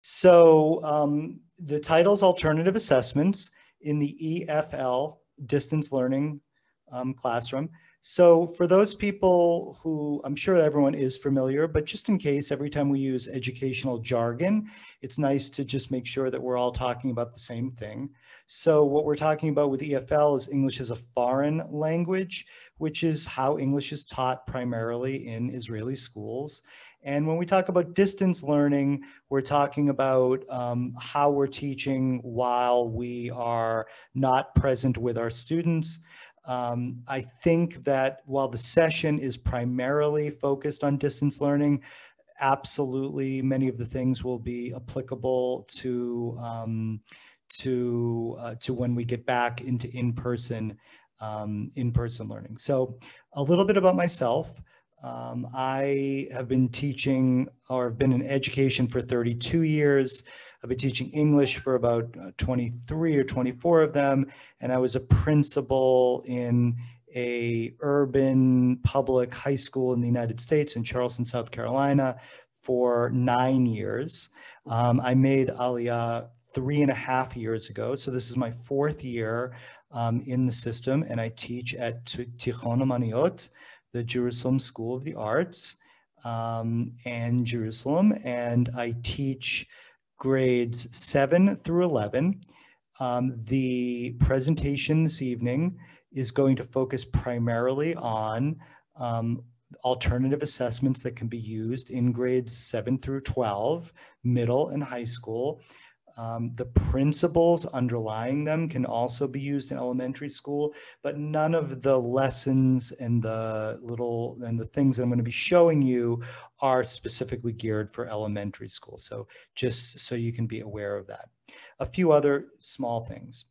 So the title's Alternative Assessments in the EFL, Distance Learning Classroom. So for those people who, I'm sure everyone is familiar, but just in case, every time we use educational jargon, it's nice to just make sure that we're all talking about the same thing. So what we're talking about with EFL is English as a foreign language, which is how English is taught primarily in Israeli schools. And when we talk about distance learning, we're talking about how we're teaching while we are not present with our students. I think that while the session is primarily focused on distance learning, absolutely many of the things will be applicable to when we get back into in-person learning. So a little bit about myself. I have been teaching, or have been in education for 32 years. I've been teaching English for about 23 or 24 of them, and I was a principal in a urban public high school in the United States in Charleston, South Carolina for 9 years. I made Aliyah 3.5 years ago, so this is my 4th year in the system, and I teach at Tichon Amaniot, the Jerusalem School of the Arts in Jerusalem, and I teach grades 7 through 11. The presentation this evening is going to focus primarily on alternative assessments that can be used in grades 7 through 12, middle and high school. The principles underlying them can also be used in elementary school, but none of the lessons and the things that I'm going to be showing you are specifically geared for elementary school. So just so you can be aware of that. A few other small things.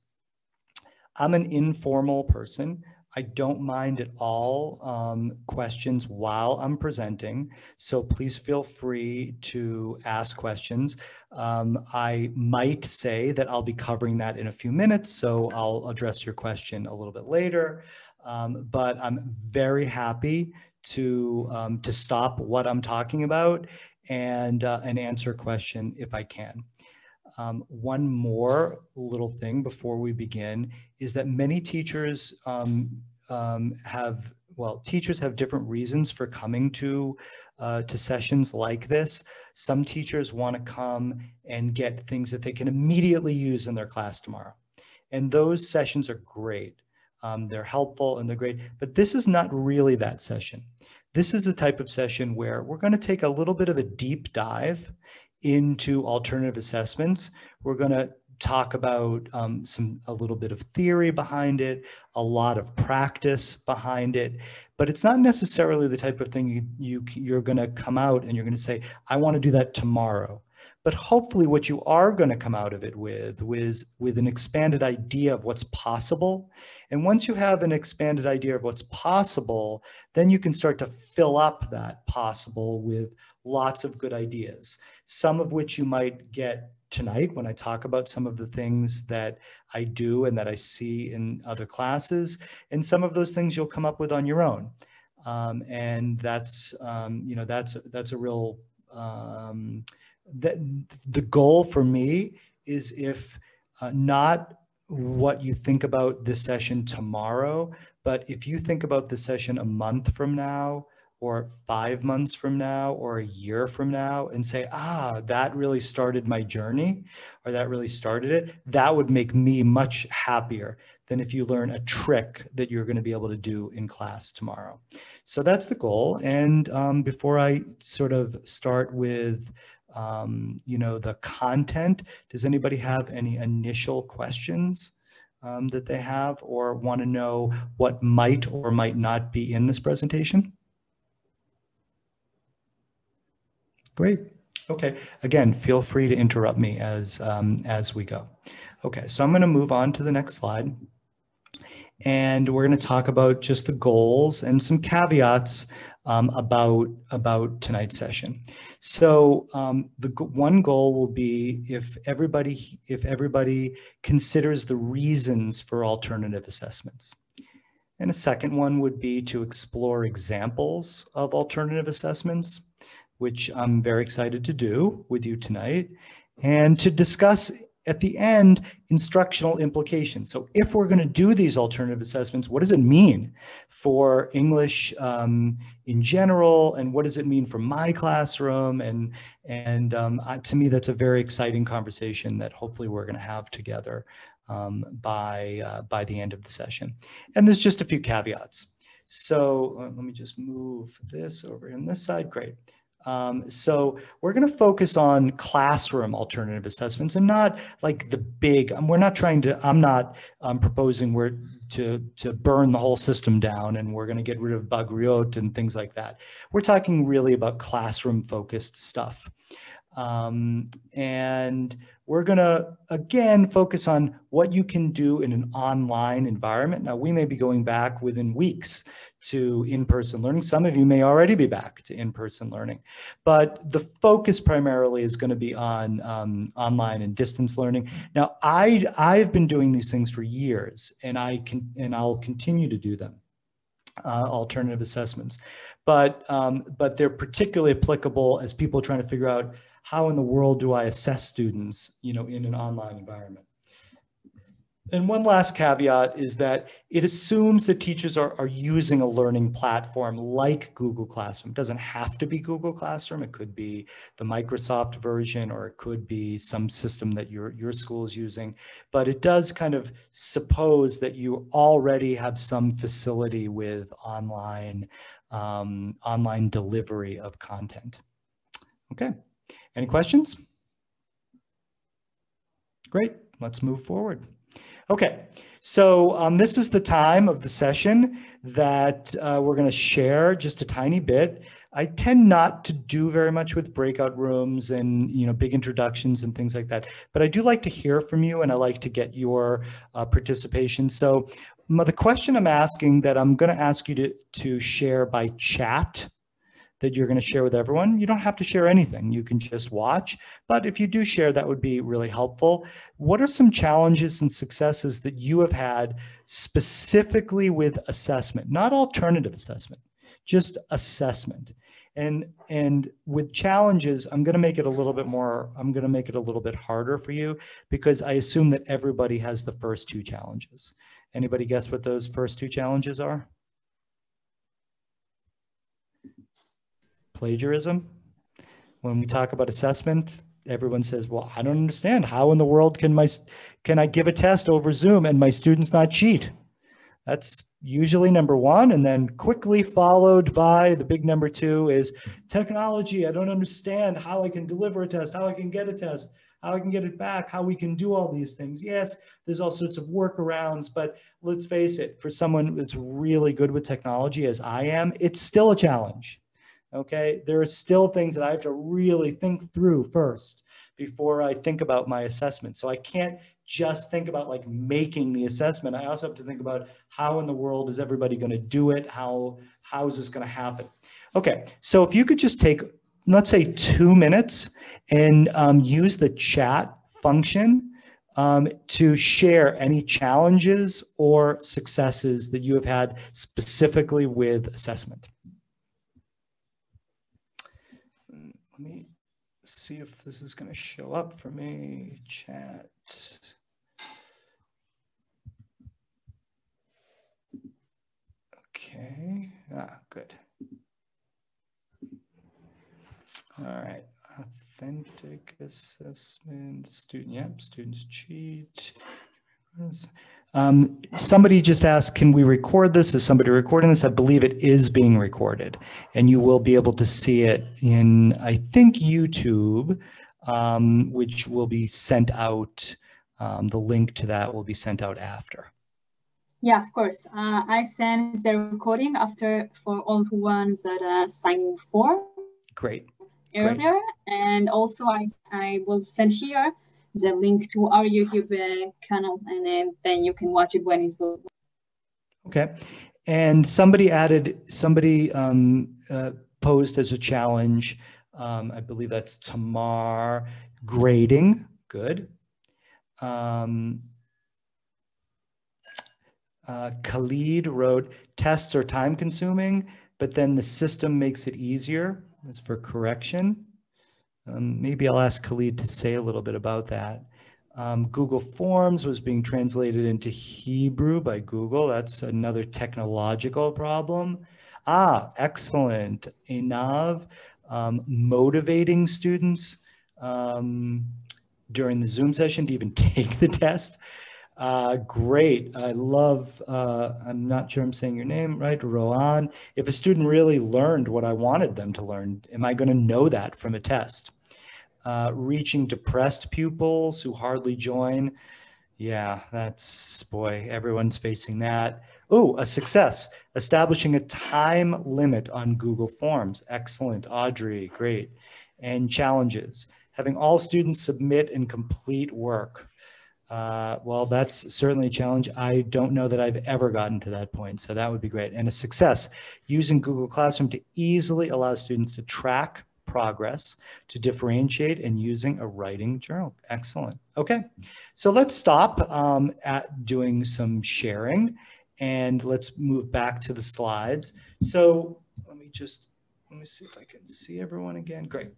I'm an informal person. I don't mind at all questions while I'm presenting, so please feel free to ask questions. I might say that I'll be covering that in a few minutes, so I'll address your question a little bit later, but I'm very happy to stop what I'm talking about and answer a question if I can. One more little thing before we begin is that many teachers teachers have different reasons for coming to sessions like this. Some teachers want to come and get things that they can immediately use in their class tomorrow. And those sessions are great. They're helpful and they're great, but this is not really that session. This is the type of session where we're going to take a little bit of a deep dive into alternative assessments. We're going to talk about a little bit of theory behind it, a lot of practice behind it, but it's not necessarily the type of thing you're going to come out and you're going to say, I want to do that tomorrow. But hopefully what you are going to come out of it with an expanded idea of what's possible. And once you have an expanded idea of what's possible, then you can start to fill up that possible with lots of good ideas, some of which you might get tonight when I talk about some of the things that I do and that I see in other classes, and some of those things you'll come up with on your own. And that's a real, the goal for me is if not what you think about this session tomorrow, but if you think about the session a month from now, or 5 months from now, or a year from now, and say, that really started my journey, or that really started it, that would make me much happier than if you learn a trick that you're going to be able to do in class tomorrow. So that's the goal. And before I sort of start with the content, does anybody have any initial questions that they have, or want to know what might or might not be in this presentation? Great. Okay. Again, feel free to interrupt me as we go. Okay, so I'm going to move on to the next slide. And we're going to talk about just the goals and some caveats about tonight's session. So the one goal will be if everybody considers the reasons for alternative assessments. And a second one would be to explore examples of alternative assessments, which I'm very excited to do with you tonight. and to discuss at the end instructional implications. So if we're going to do these alternative assessments, what does it mean for English in general, and what does it mean for my classroom? And to me, that's a very exciting conversation that hopefully we're going to have together by the end of the session. And there's just a few caveats. So let me just move this over on this side. Great. So we're going to focus on classroom alternative assessments and not like the big, we're not trying to, I'm not proposing we're to burn the whole system down and we're going to get rid of Bagriot and things like that. We're talking really about classroom focused stuff. And we're going to, again, focus on what you can do in an online environment. Now, we may be going back within weeks to in-person learning. Some of you may already be back to in-person learning. But the focus primarily is going to be on online and distance learning. Now, I've been doing these things for years, and I'll continue to do them. Alternative assessments, but they're particularly applicable as people are trying to figure out how in the world do I assess students, in an online environment. And one last caveat is that it assumes that teachers are using a learning platform like Google Classroom. It doesn't have to be Google Classroom. It could be the Microsoft version, or it could be some system that your school is using. But it does kind of suppose that you already have some facility with online delivery of content. Okay, any questions? Great, let's move forward. Okay, so this is the time of the session that we're going to share just a tiny bit. I tend not to do very much with breakout rooms and big introductions and things like that, but I do like to hear from you, and I like to get your participation. So the question I'm asking, that I'm going to ask you to share by chat, that you're going to share with everyone. You don't have to share anything. You can just watch. But if you do share, that would be really helpful. What are some challenges and successes that you have had specifically with assessment, not alternative assessment, just assessment? And with challenges, I'm going to make it a little bit harder for you, because I assume that everybody has the first two challenges. Anybody guess what those first two challenges are? Plagiarism. When we talk about assessment, everyone says, well, I don't understand. How in the world can I give a test over Zoom and my students not cheat? That's usually number one. And then quickly followed by the big number two is technology. I don't understand how I can deliver a test, how I can get a test, how I can get it back, how we can do all these things. Yes, there's all sorts of workarounds, but let's face it, for someone that's really good with technology, as I am, it's still a challenge. Okay, there are still things that I have to really think through first before I think about my assessment. So I can't just think about like making the assessment. I also have to think about how in the world is everybody going to do it? How is this going to happen? Okay, so if you could just take, let's say 2 minutes and use the chat function to share any challenges or successes that you have had specifically with assessment. Let me see if this is going to show up for me. Chat. Okay. Good. All right. Authentic assessment. Student. Yep. Students cheat. Somebody just asked, can we record this? Is somebody recording this? I believe it is being recorded, and you will be able to see it in, I think, YouTube, which will be sent out. The link to that will be sent out after. Yeah, of course. I sent the recording after for all the ones that signed for. Great. Earlier, Great. And also I will send here the link to our YouTube channel, and then you can watch it when it's built. Okay. And somebody posed as a challenge, I believe that's Tamar, grading. Good. Khalid wrote, tests are time consuming, but then the system makes it easier. That's for correction. maybe I'll ask Khalid to say a little bit about that. Google Forms was being translated into Hebrew by Google. That's another technological problem. Excellent. Enav, motivating students during the Zoom session to even take the test. Great. I love, I'm not sure I'm saying your name right, Rohan. If a student really learned what I wanted them to learn, am I going to know that from a test? Reaching depressed pupils who hardly join. Yeah, that's, boy, everyone's facing that. Oh, a success. Establishing a time limit on Google Forms. Excellent, Audrey, great. And challenges. Having all students submit and complete work. Well, that's certainly a challenge. I don't know that I've ever gotten to that point, so that would be great. And a success. Using Google Classroom to easily allow students to track progress, to differentiate, and using a writing journal. Excellent. Okay, so let's stop at doing some sharing and let's move back to the slides. So let me see if I can see everyone again. Great.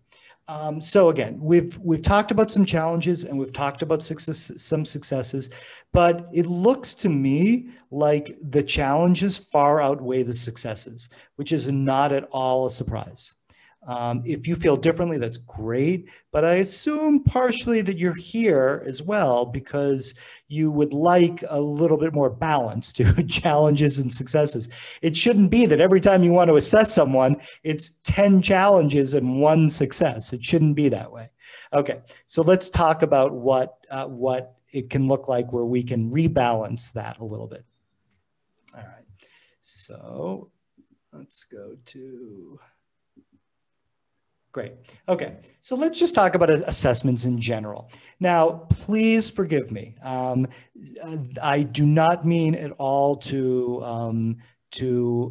So again, we've talked about some challenges and we've talked about some successes, but it looks to me like the challenges far outweigh the successes, which is not at all a surprise. If you feel differently, that's great, but I assume partially that you're here as well because you would like a little bit more balance to challenges and successes. It shouldn't be that every time you want to assess someone, it's 10 challenges and 1 success. It shouldn't be that way. Okay, so let's talk about what it can look like where we can rebalance that a little bit. All right, so let's go to... Great. Okay, so let's just talk about assessments in general. Now, please forgive me. I do not mean at all to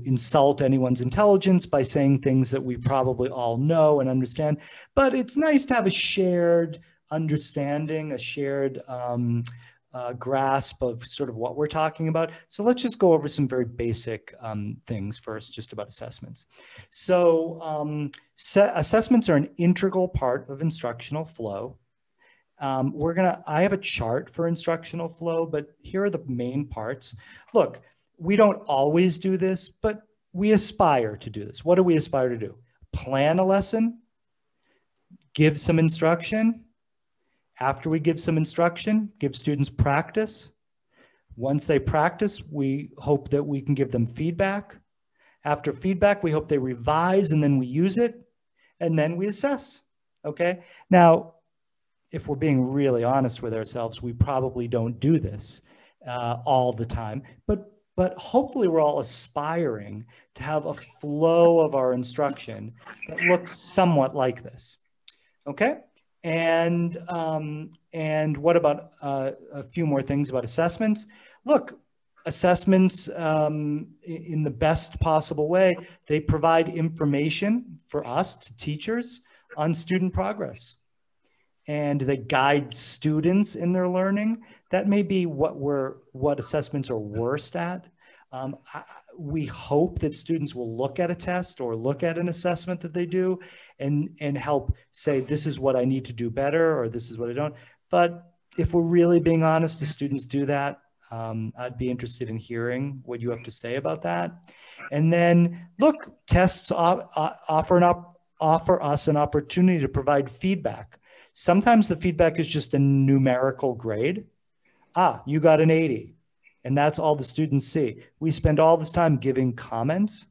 insult anyone's intelligence by saying things that we probably all know and understand, but it's nice to have a shared understanding, a shared grasp of sort of what we're talking about. So let's just go over some very basic things first, just about assessments. So assessments are an integral part of instructional flow. I have a chart for instructional flow, but here are the main parts. Look, we don't always do this, but we aspire to do this. What do we aspire to do? Plan a lesson, give some instruction. After we give some instruction, give students practice. Once they practice, we hope that we can give them feedback. After feedback, we hope they revise and then we use it and then we assess, okay? Now, if we're being really honest with ourselves, we probably don't do this all the time, but hopefully we're all aspiring to have a flow of our instruction that looks somewhat like this, okay? And what about a few more things about assessments? Look, assessments in the best possible way, they provide information for us, to teachers, on student progress. And they guide students in their learning. That may be what assessments are worst at. We hope that students will look at a test or look at an assessment that they do and help say, this is what I need to do better, or this is what I don't. But if we're really being honest, the students do that. I'd be interested in hearing what you have to say about that. And then look, tests offer us an opportunity to provide feedback. Sometimes the feedback is just a numerical grade. You got an 80. And that's all the students see. We spend all this time giving comments,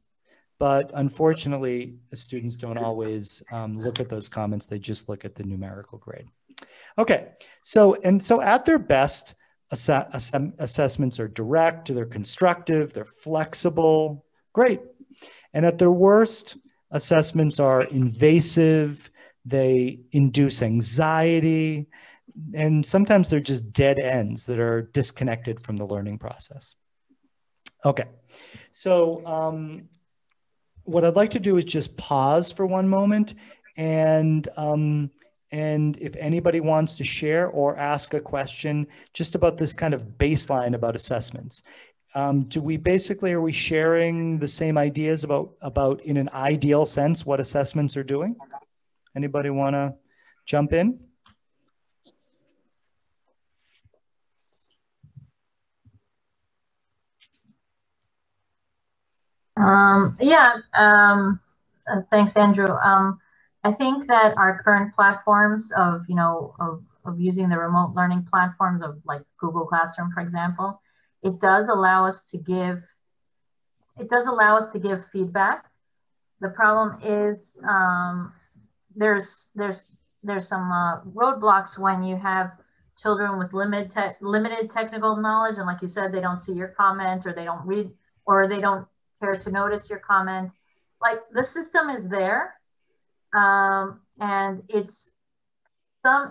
but unfortunately, the students don't always look at those comments. They just look at the numerical grade. Okay, so at their best, assessments are direct, they're constructive, they're flexible, great. And at their worst, assessments are invasive, they induce anxiety, and sometimes they're just dead ends that are disconnected from the learning process. Okay, so what I'd like to do is just pause for one moment, and if anybody wants to share or ask a question just about this kind of baseline about assessments. Are we sharing the same ideas about in an ideal sense what assessments are doing? Anybody want to jump in? Thanks, Andrew. I think that our current platforms of using the remote learning platforms of like Google Classroom, for example, it does allow us to give feedback. The problem is there's some roadblocks when you have children with limited technical knowledge, and like you said, they don't see your comment, or they don't read, or they don't care to notice your comment. Like, the system is there, and it's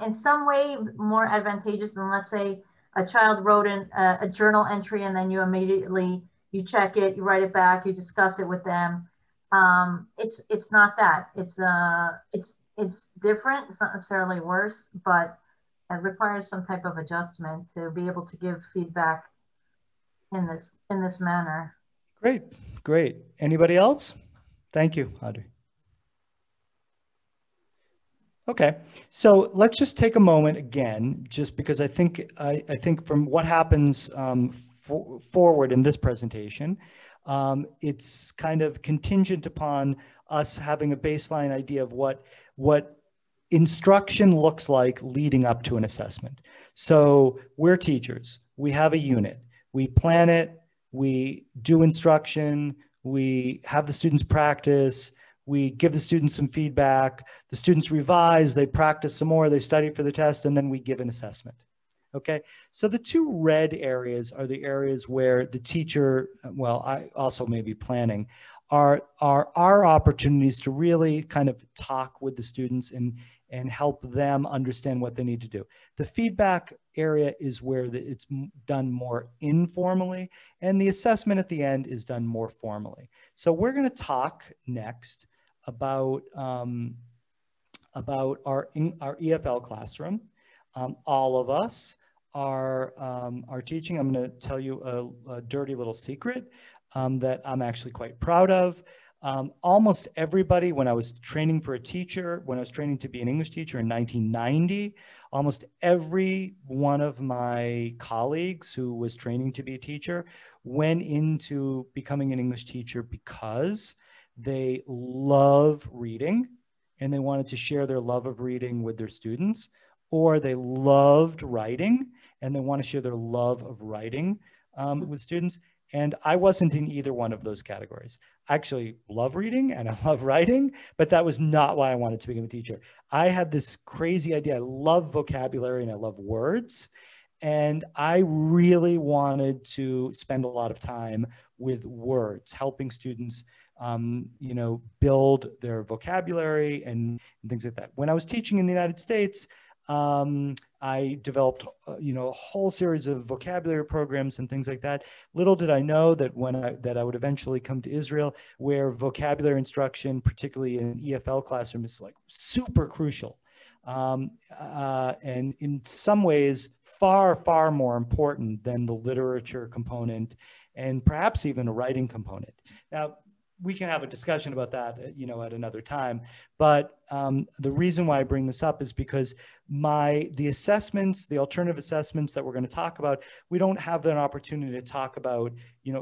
in some way more advantageous than, let's say, a child wrote in a journal entry, and then you immediately, you check it, you write it back, you discuss it with them. It's not that. It's different. It's not necessarily worse, but it requires some type of adjustment to be able to give feedback in this manner. Great. Anybody else? Thank you, Audrey. Okay, so let's just take a moment again, just because I think from what happens forward in this presentation, it's kind of contingent upon us having a baseline idea of what instruction looks like leading up to an assessment. So we're teachers. We have a unit. We plan it. We do instruction. We have the students practice. We give the students some feedback. The students revise. They practice some more. They study for the test, and then we give an assessment. Okay, so the two red areas are the areas where the teacher, well, I also may be planning, are our opportunities to really kind of talk with the students and help them understand what they need to do. The feedback area is where it's done more informally, and the assessment at the end is done more formally. So we're going to talk next about our EFL classroom. All of us are teaching. I'm going to tell you a dirty little secret that I'm actually quite proud of. Almost everybody, when I was training for a teacher, when I was training to be an English teacher in 1990, almost every one of my colleagues who was training to be a teacher went into becoming an English teacher because they love reading and they wanted to share their love of reading with their students, or they loved writing and they want to share their love of writing with students. And I wasn't in either one of those categories. I actually love reading and I love writing, but that was not why I wanted to become a teacher. I had this crazy idea. I love vocabulary and I love words. And I really wanted to spend a lot of time with words, helping students, build their vocabulary and things like that. When I was teaching in the United States, I developed, a whole series of vocabulary programs and things like that. Little did I know that that I would eventually come to Israel, where vocabulary instruction, particularly in an EFL classroom, is like super crucial. And in some ways, far, far more important than the literature component and perhaps even a writing component. Now, we can have a discussion about that, at another time. But the reason why I bring this up is because the assessments, the alternative assessments that we're going to talk about, we don't have an opportunity to talk about,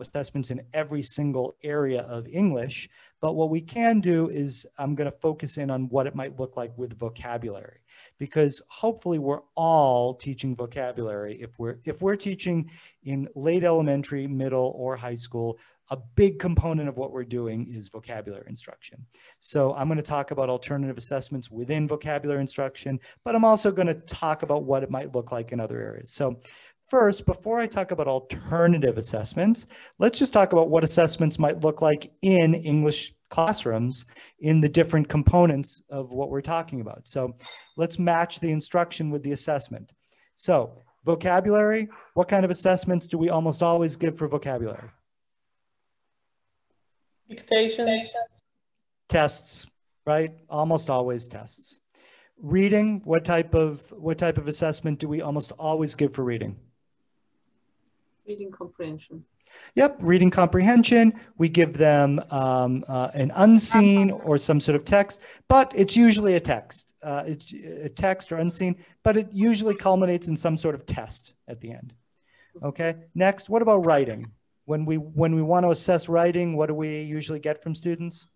assessments in every single area of English. But what we can do is I'm going to focus in on what it might look like with vocabulary, because hopefully we're all teaching vocabulary. If we're teaching in late elementary, middle, or high school, a big component of what we're doing is vocabulary instruction. So I'm going to talk about alternative assessments within vocabulary instruction, but I'm also going to talk about what it might look like in other areas. So first, before I talk about alternative assessments, let's just talk about what assessments might look like in English classrooms in the different components of what we're talking about. So let's match the instruction with the assessment. So vocabulary, what kind of assessments do we almost always give for vocabulary? Dictations. Tests, right? Almost always tests. Reading, what type of assessment do we almost always give for reading? Reading comprehension. Yep, reading comprehension. We give them an unseen or some sort of text, but it's usually a text. It's a text or unseen, but it usually culminates in some sort of test at the end. Okay, next, what about writing? When we want to assess writing, what do we usually get from students?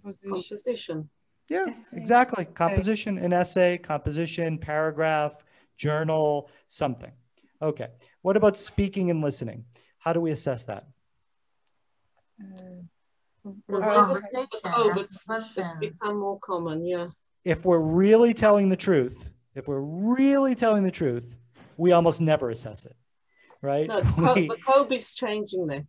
Composition. Yeah, Essay. exactly. Composition, an essay, composition, paragraph, journal, something. Okay, what about speaking and listening? How do we assess that? It's become more common, yeah. If we're really telling the truth, we almost never assess it, right? No, the code is changing that.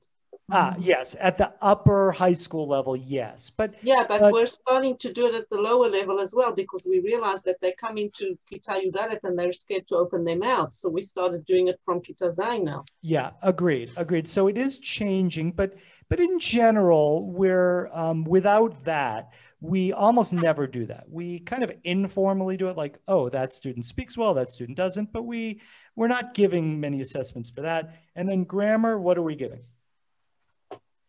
Yes, at the upper high school level, yes. But yeah, but we're starting to do it at the lower level as well, because we realized that they come into Kita Yudalet and they're scared to open their mouths. So we started doing it from Kita Zayin now. Yeah, agreed. So it is changing, but in general, we're without that, we almost never do that. We kind of informally do it like, oh, that student speaks well, that student doesn't, but we're not giving many assessments for that. And then grammar, what are we giving?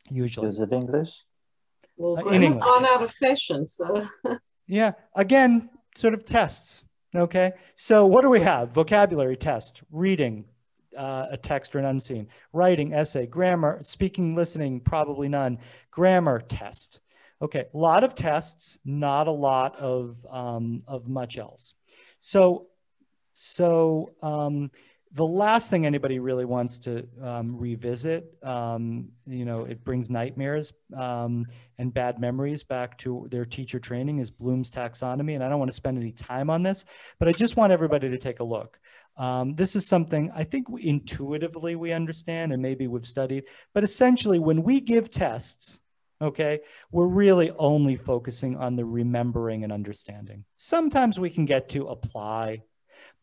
Usually. Use of English? Well, in English. Gone out of fashion, so. Yeah, again, sort of tests, okay? So what do we have? Vocabulary test, reading, a text or an unseen, writing, essay, grammar, speaking, listening, probably none, grammar test. Okay, a lot of tests, not a lot of much else. So the last thing anybody really wants to revisit, it brings nightmares and bad memories back to their teacher training, is Bloom's taxonomy. And I don't want to spend any time on this, but I just want everybody to take a look. This is something I think intuitively we understand and maybe we've studied, but essentially when we give tests, okay, we're really only focusing on the remembering and understanding. Sometimes we can get to apply,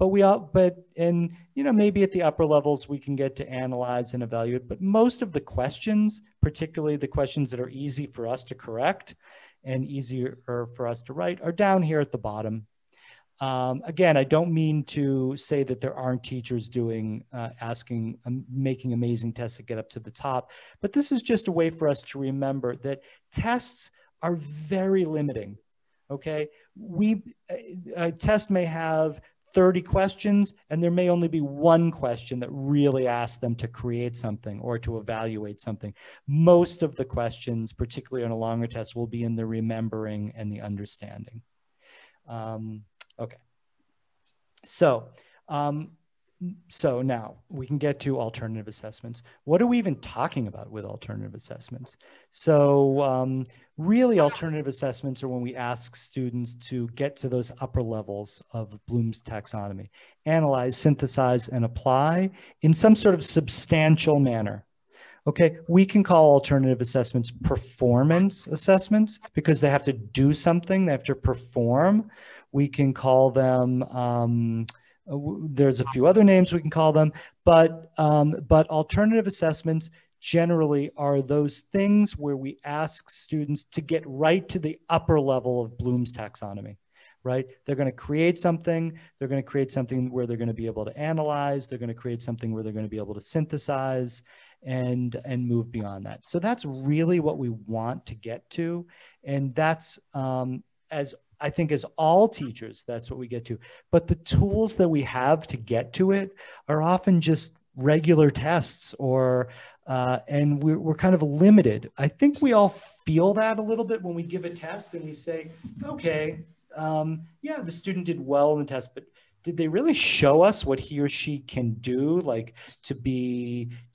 but maybe at the upper levels we can get to analyze and evaluate. But most of the questions, particularly the questions that are easy for us to correct and easier for us to write, are down here at the bottom. Again, I don't mean to say that there aren't teachers doing, making amazing tests that get up to the top, but this is just a way for us to remember that tests are very limiting, okay? A test may have 30 questions, and there may only be one question that really asks them to create something or to evaluate something. Most of the questions, particularly on a longer test, will be in the remembering and the understanding. Okay, so now we can get to alternative assessments. What are we even talking about with alternative assessments? So really alternative assessments are when we ask students to get to those upper levels of Bloom's taxonomy, analyze, synthesize, and apply in some sort of substantial manner. Okay, we can call alternative assessments performance assessments because they have to do something, they have to perform. We can call them, there's a few other names we can call them, but alternative assessments generally are those things where we ask students to get right to the upper level of Bloom's taxonomy, right? They're going to create something. They're going to create something where they're going to be able to analyze. They're going to create something where they're going to be able to synthesize and move beyond that. So that's really what we want to get to. And that's, I think as all teachers, that's what we get to. But the tools that we have to get to it are often just regular tests and we're kind of limited. I think we all feel that a little bit when we give a test and we say, okay, yeah, the student did well in the test, but did they really show us what he or she can do, like to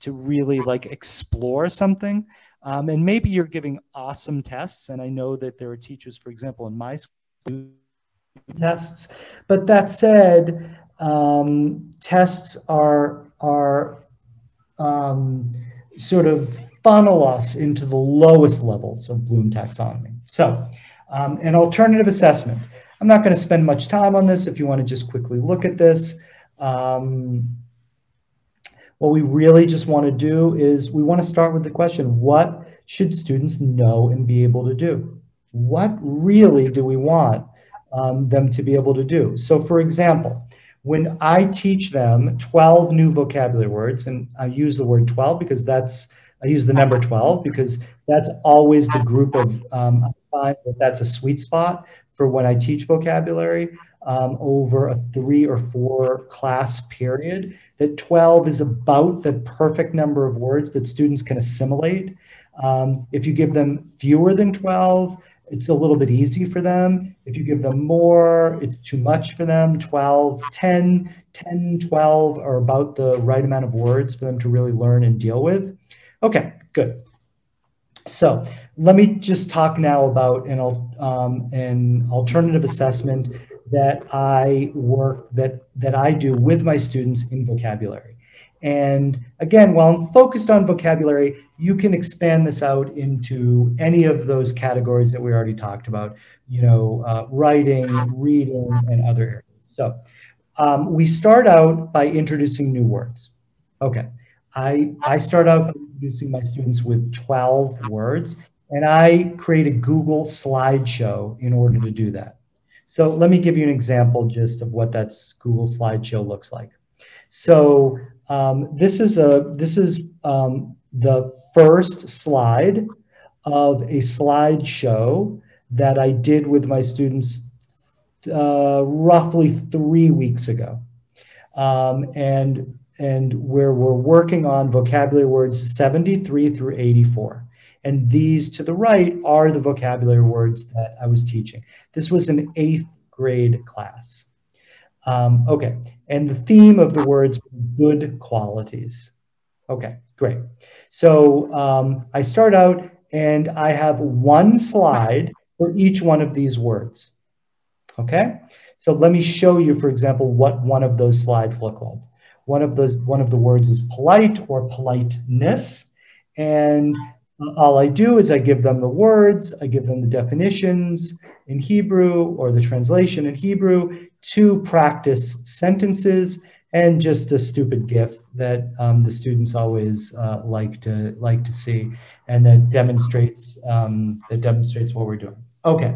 really like explore something? And maybe you're giving awesome tests. And I know that there are teachers, for example, in my school, tests, but that said, tests are sort of funnel us into the lowest levels of Bloom taxonomy. So an alternative assessment. I'm not going to spend much time on this if you want to just quickly look at this. What we really just want to do is we want to start with the question, what should students know and be able to do? What really do we want them to be able to do? So for example, when I teach them 12 new vocabulary words, and I use the word 12 because I use the number 12 because that's always the group of, I find that that's a sweet spot for when I teach vocabulary over a 3 or 4 class period, that 12 is about the perfect number of words that students can assimilate. If you give them fewer than 12, it's a little bit easy for them. If you give them more, it's too much for them. 12, 10, 12 are about the right amount of words for them to really learn and deal with. Okay, good. So let me just talk now about an alternative assessment that I do with my students in vocabulary. And again, while I'm focused on vocabulary, you can expand this out into any of those categories that we already talked about, you know, writing, reading, and other areas. So we start out by introducing new words. Okay, I start out by introducing my students with 12 words, and I create a Google slideshow in order to do that. So let me give you an example just of what that Google slideshow looks like. So this is the first slide of a slideshow that I did with my students roughly 3 weeks ago, and where we're working on vocabulary words 73 through 84. And these to the right are the vocabulary words that I was teaching. This was an 8th grade class. Okay, and the theme of the words, good qualities. Okay, great. So I start out and I have one slide for each one of these words. Okay, so let me show you, for example, what one of those slides look like. One of the words is polite or politeness, and all I do is I give them the words, I give them the definitions in Hebrew or the translation in Hebrew, 2 practice sentences, and just a stupid GIF that the students always like to see, and that demonstrates what we're doing. Okay,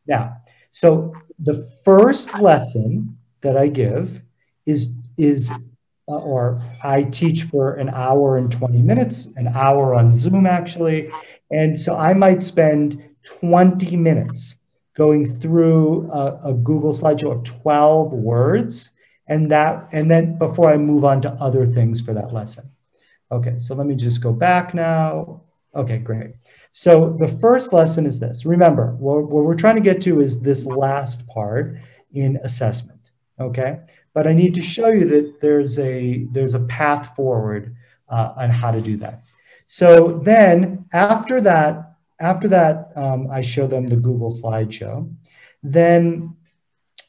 now, so the first lesson that I give or I teach for an hour and 20 minutes, an hour on Zoom actually. And so I might spend 20 minutes going through a Google slideshow of 12 words, and then before I move on to other things for that lesson. Okay, so let me just go back now. Okay, great. So the first lesson is this. Remember, what we're trying to get to is this last part in assessment, okay? But I need to show you that there's a path forward on how to do that. So then after that, I show them the Google slideshow. Then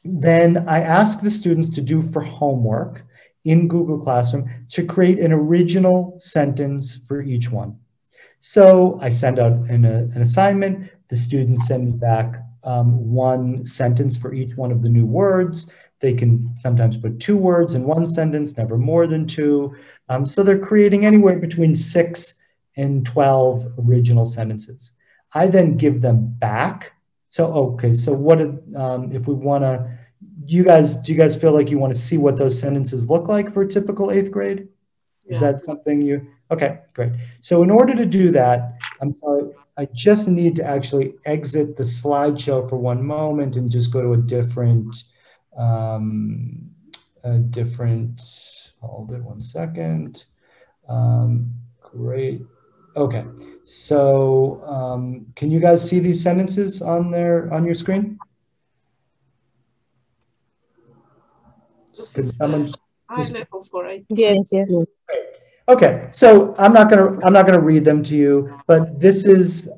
I ask the students to do for homework in Google Classroom to create an original sentence for each one. So I send out an assignment. The students send me back one sentence for each one of the new words. They can sometimes put 2 words in one sentence, never more than 2. So they're creating anywhere between 6 and 12 original sentences. I then give them back. So, okay, so what if we want to, do you guys feel like you want to see what those sentences look like for a typical 8th grade? Yeah. Is that something you, okay, great. So in order to do that, I'm sorry, I just need to actually exit the slideshow for one moment and just go to a different, hold it one second. Great. Okay. So can you guys see these sentences on your screen? Could someone just... Yes. Okay, so I'm not gonna read them to you, but this is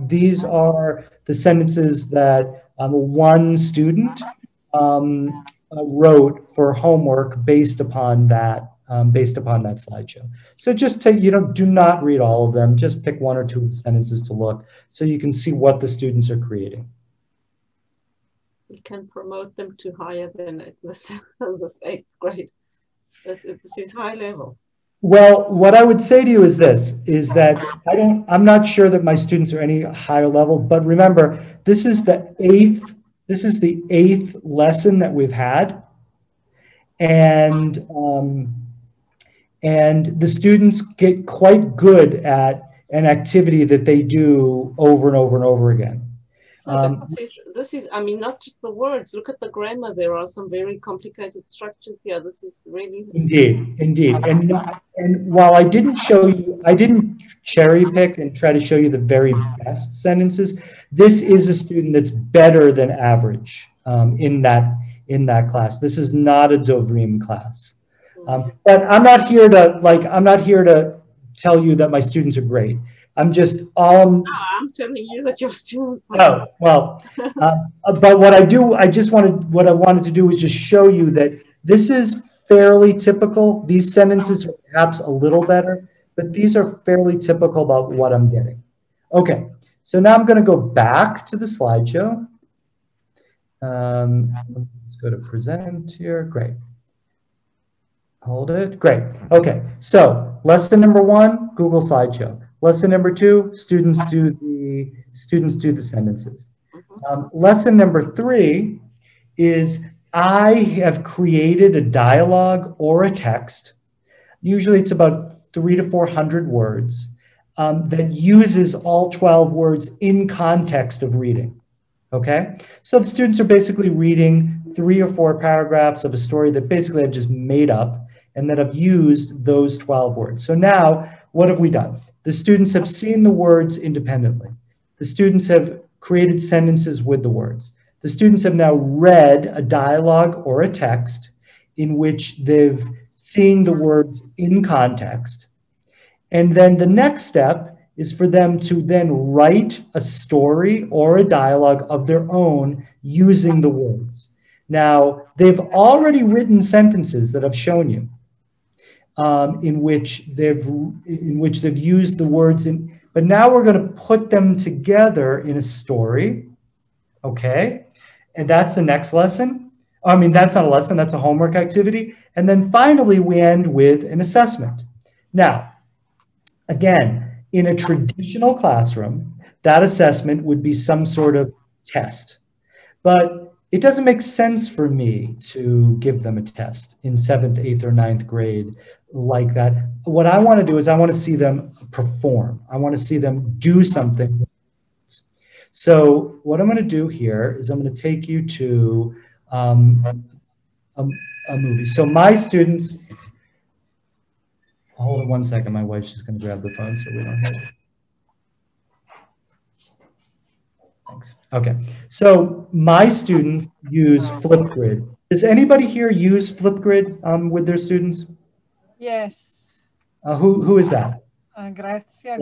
these are the sentences that one student wrote for homework based upon that slideshow. So just do not read all of them. Just pick 1 or 2 sentences to look so you can see what the students are creating. We can promote them to higher than this 8th grade. This is high level. Well, what I would say to you is this, is that I'm not sure that my students are any higher level, but remember, this is the 8th lesson that we've had. and the students get quite good at an activity that they do over and over and over again. This is, I mean, not just the words. Look at the grammar. There are some very complicated structures here. This is really... Indeed, indeed. And while I didn't show you, I didn't cherry pick and try to show you the very best sentences, this is a student that's better than average in that class. This is not a Dovrim class. But I'm not here to tell you that my students are great. I'm just no, I'm telling you that your students are. Oh, well, but what I wanted to do was just show you that this is fairly typical. These sentences are perhaps a little better, but these are fairly typical about what I'm getting. Okay, so now I'm going to go back to the slideshow. Let's go to present here. Great. Hold it. Great. Okay, so lesson number 1, Google Slideshow. Lesson number 2, students do the sentences. Lesson number 3 is I have created a dialogue or a text. Usually it's about 300 to 400 words that uses all 12 words in context of reading. Okay, so the students are basically reading 3 or 4 paragraphs of a story that basically I've just made up and that I've used those 12 words. So now what have we done? The students have seen the words independently. The students have created sentences with the words. The students have now read a dialogue or a text in which they've seen the words in context. And then the next step is for them to then write a story or a dialogue of their own using the words. Now, they've already written sentences that I've shown you. In which they've used the words in, but now we're going to put them together in a story, okay? And that's the next lesson. I mean, that's not a lesson, that's a homework activity. And then finally, we end with an assessment. Now, again, in a traditional classroom, that assessment would be some sort of test. But it doesn't make sense for me to give them a test in 7th, 8th, or 9th grade like that. What I want to do is I want to see them perform. I want to see them do something. So what I'm going to do here is I'm going to take you to a movie. So my students, hold on one second. My wife's just going to grab the phone so we don't hear this. Thanks. Okay, so my students use Flipgrid. Does anybody here use Flipgrid with their students? Yes. Who is that? Grazie.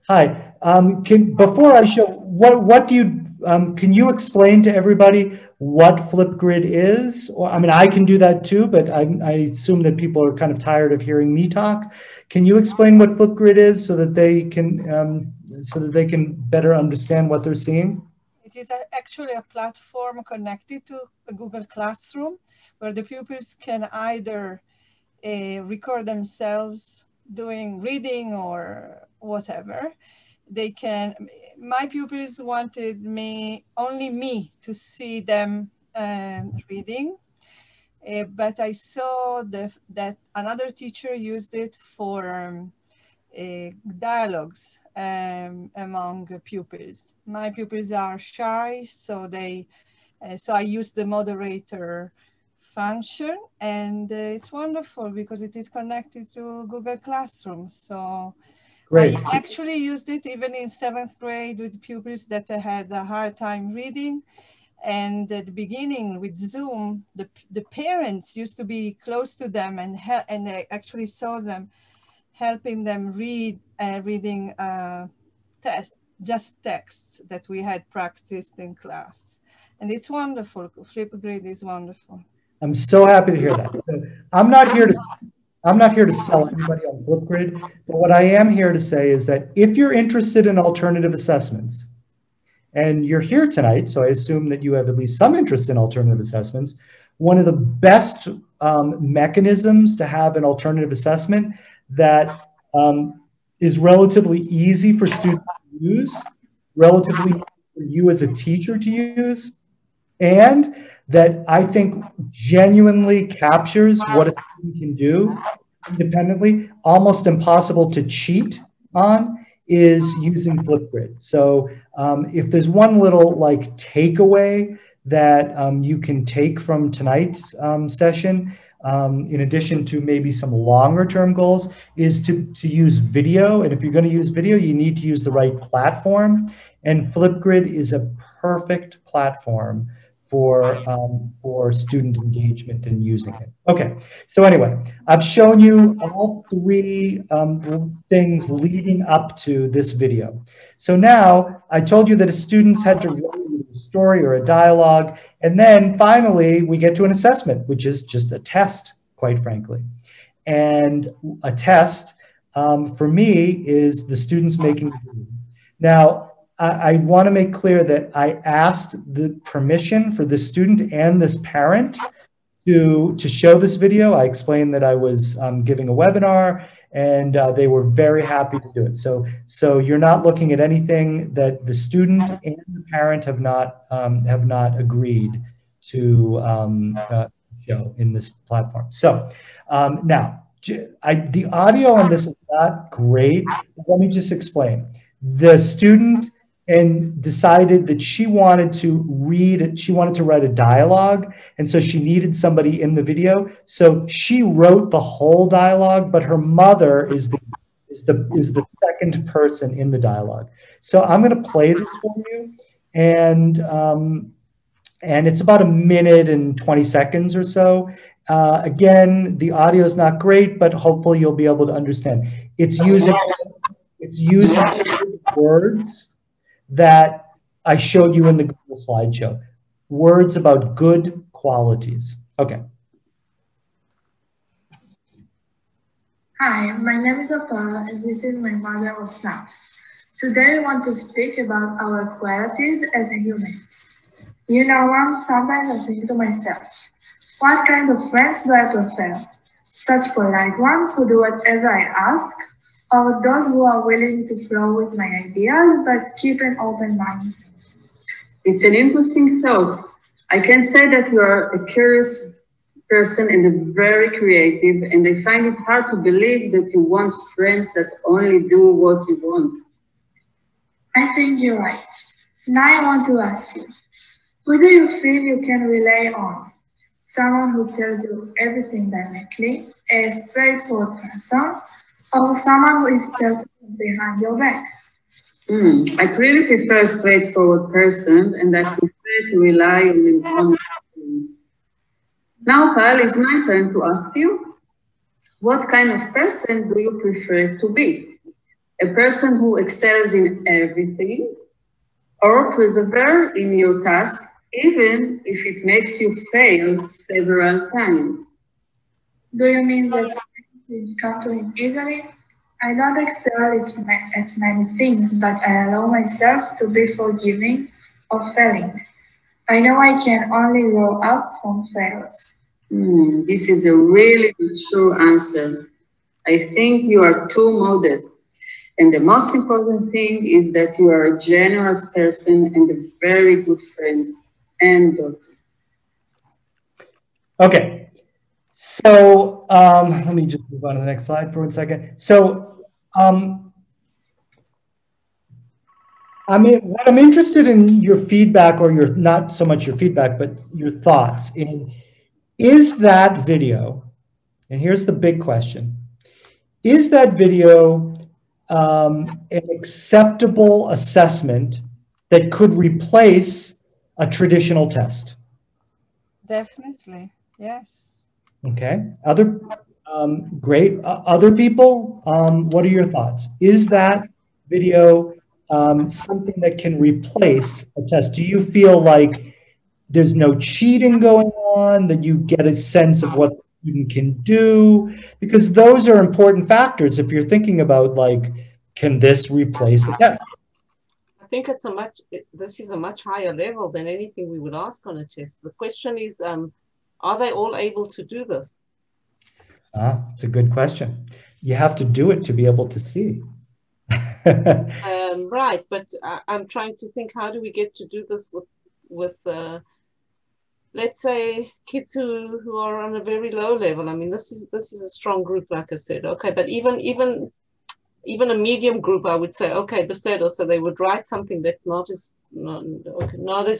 Hi. Before I show, what do you, can you explain to everybody what Flipgrid is? Or, I mean, I can do that too, but I assume that people are kind of tired of hearing me talk. Can you explain what Flipgrid is so that they can better understand what they're seeing? It is actually a platform connected to a Google Classroom where the pupils can either record themselves doing reading or whatever. They can, my pupils wanted only me to see them reading, but I saw that another teacher used it for dialogues among pupils. My pupils are shy, so I use the moderator function, and it's wonderful because it is connected to Google Classroom. So great. I actually used it even in 7th grade with pupils that had a hard time reading. And at the beginning with Zoom, the parents used to be close to them and I actually saw them helping them reading texts that we had practiced in class. And it's wonderful. Flipgrid is wonderful. I'm so happy to hear that. I'm not here to sell anybody on Flipgrid, but what I am here to say is that if you're interested in alternative assessments, and you're here tonight, so I assume that you have at least some interest in alternative assessments, one of the best mechanisms to have an alternative assessment that is relatively easy for students to use, relatively easy for you as a teacher to use, and that I think genuinely captures what a student can do independently, almost impossible to cheat on, is using Flipgrid. So if there's one little like takeaway that you can take from tonight's session, in addition to maybe some longer term goals, is to use video. And if you're going to use video, you need to use the right platform. And Flipgrid is a perfect platform for student engagement and using it. Okay, so anyway, I've shown you all three things leading up to this video. So now I told you that the students had to write a story or a dialogue, and then finally we get to an assessment, which is just a test, quite frankly. And a test for me is the students making a video. Now, I want to make clear that I asked the permission for the student and this parent to show this video. I explained that I was giving a webinar, and they were very happy to do it. So you're not looking at anything that the student and the parent have not agreed to show in this platform. So now, the audio on this is not great. Let me just explain. The student decided that she wanted to write a dialogue, and so she needed somebody in the video. So she wrote the whole dialogue, but her mother is the second person in the dialogue. So I'm going to play this for you, and it's about 1 minute and 20 seconds or so. Again, the audio is not great, but hopefully you'll be able to understand. It's using words that I showed you in the Google slideshow. Words about good qualities. Okay. Hi, my name is Apollo, and this is my mother, Osnat. Today I want to speak about our qualities as humans. You know, Mom, sometimes I think to myself, what kind of friends do I prefer? Such polite ones who do whatever I ask, or those who are willing to flow with my ideas but keep an open mind? It's an interesting thought. I can say that you are a curious person and very creative, and I find it hard to believe that you want friends that only do what you want. I think you're right. Now I want to ask you, who do you feel you can rely on? Someone who tells you everything directly, a straightforward person, or someone who is telling behind your back? I really prefer a straightforward person, and I prefer to rely on him. Now, Pal, it's my turn to ask you, what kind of person do you prefer to be? A person who excels in everything, or persevere in your task, even if it makes you fail several times? Do you mean that things come to him easily? I don't excel at many things, but I allow myself to be forgiving of failing. I know I can only grow up from failures. This is a really mature answer. I think you are too modest. And the most important thing is that you are a generous person and a very good friend and daughter. Okay. So let me just move on to the next slide for 1 second. So what I'm interested in your feedback, or your, not so much your feedback, but your thoughts in, is that video, and here's the big question, is that video an acceptable assessment that could replace a traditional test? Definitely, yes. Okay, great. Other people, what are your thoughts? Is that video something that can replace a test? Do you feel like there's no cheating going on, that you get a sense of what the student can do? Because those are important factors if you're thinking about, like, can this replace the test? I think this is a much higher level than anything we would ask on a test. The question is, are they all able to do this? It's a good question. You have to do it to be able to see. Right, but I'm trying to think, how do we get to do this with let's say kids who are on a very low level. I mean, this is a strong group, like I said. Okay, but even a medium group, I would say, okay, besedo, so they would write something that's not as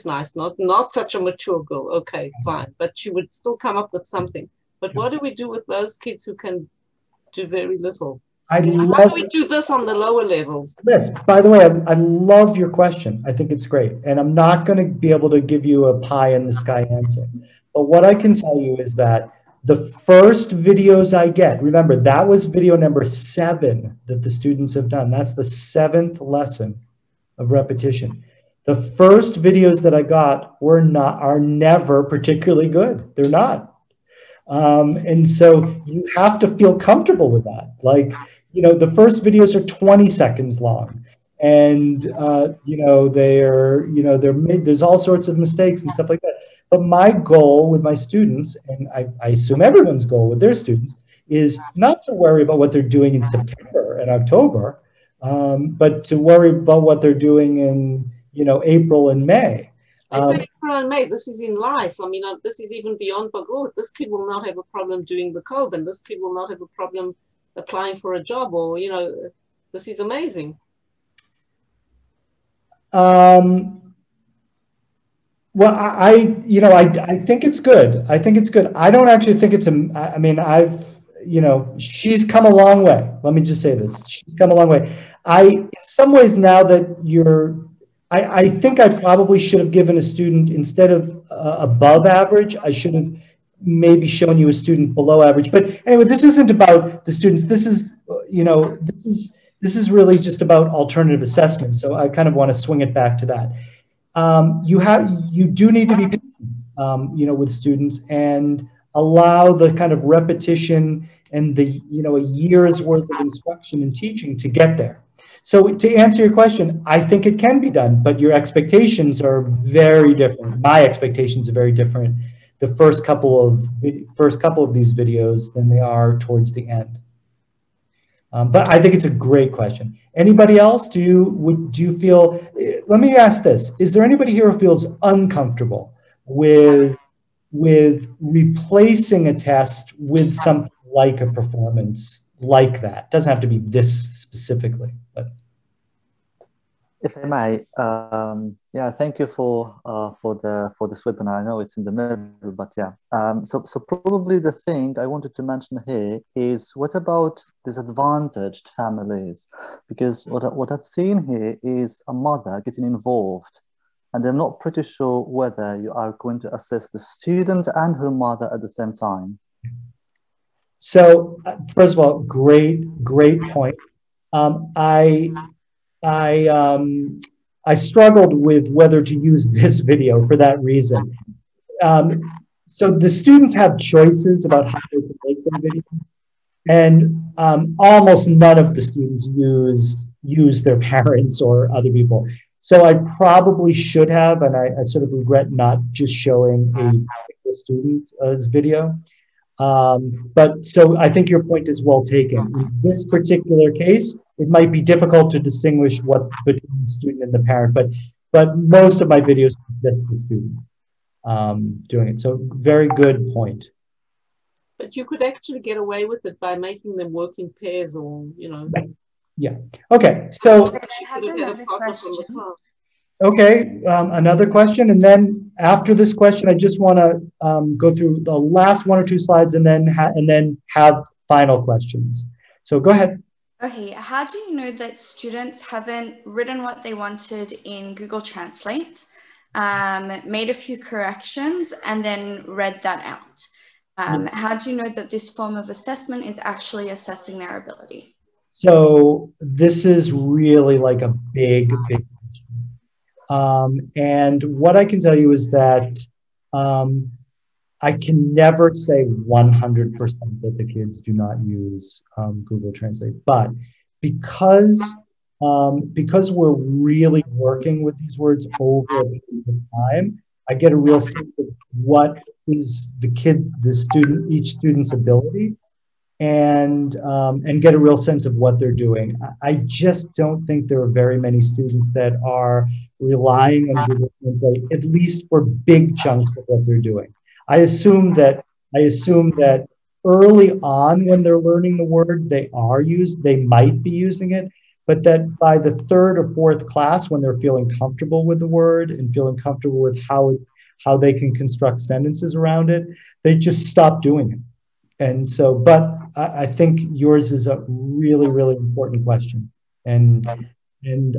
nice, not such a mature girl. Okay, fine, but she would still come up with something. But what do we do with those kids who can do very little? How do we do this on the lower levels? Yes, by the way, I love your question. I think it's great. And I'm not going to be able to give you a pie in the sky answer. But what I can tell you is that the first videos I get, remember, that was video number 7 that the students have done. That's the 7th lesson of repetition. The first videos that I got are never particularly good. They're not. And so you have to feel comfortable with that. Like, you know, the first videos are 20 seconds long, and you know, there's all sorts of mistakes and stuff like that. But my goal with my students, and I assume everyone's goal with their students, is not to worry about what they're doing in September and October, but to worry about what they're doing in, you know, April and May. April and May, this is in life. I mean, this is even beyond Bagot. This kid will not have a problem doing the code, and this kid will not have a problem applying for a job, or, you know, this is amazing. Well, I think it's good. I think it's good. I don't actually think it's I mean, you know, she's come a long way. Let me just say this. She's come a long way. In some ways, now that I think I probably should have given a student, instead of above average, I should have maybe shown you a student below average. But anyway, this isn't about the students. This is, you know, this is really just about alternative assessment. So I kind of want to swing it back to that. You do need to be patient, you know, with students, and allow the kind of repetition and the, you know, a year's worth of instruction and teaching to get there. So to answer your question, I think it can be done, but your expectations are very different. My expectations are very different the first couple of these videos than they are towards the end. But I think it's a great question. Anybody else? Do you feel? Let me ask this: is there anybody here who feels uncomfortable with replacing a test with something like a performance like that? It doesn't have to be this specifically, but. If I may, yeah, thank you for this webinar. I know it's in the middle, but yeah. So probably the thing I wanted to mention here is, what about disadvantaged families? Because what I've seen here is a mother getting involved, and I'm not pretty sure whether you are going to assess the student and her mother at the same time. So first of all, great point. I struggled with whether to use this video for that reason. So the students have choices about how they can make their video, and almost none of the students use their parents or other people. So I probably should have, and I sort of regret not just showing a student's video. But so I think your point is well taken. In this particular case, it might be difficult to distinguish between the student and the parent, but most of my videos are just the student doing it. So very good point. But you could actually get away with it by making them work in pairs, or, you know. Yeah. Okay. So I have another question. Okay, another question, and then after this question, I just want to go through the last 1 or 2 slides, and then have final questions. So go ahead. Okay, how do you know that students haven't written what they wanted in Google Translate, made a few corrections, and then read that out? How do you know that this form of assessment is actually assessing their ability? So this is really like a big question. And what I can tell you is that I can never say 100% that the kids do not use Google Translate, but because we're really working with these words over a period of time, I get a real sense of what is each student's ability. and get a real sense of what they're doing. I just don't think there are very many students that are relying on Google Translate, at least for big chunks of what they're doing. I assume that early on when they're learning the word, they might be using it, but that by the third or fourth class, when they're feeling comfortable with the word and feeling comfortable with how they can construct sentences around it, they just stop doing it. And so, but I think yours is a really, really important question. And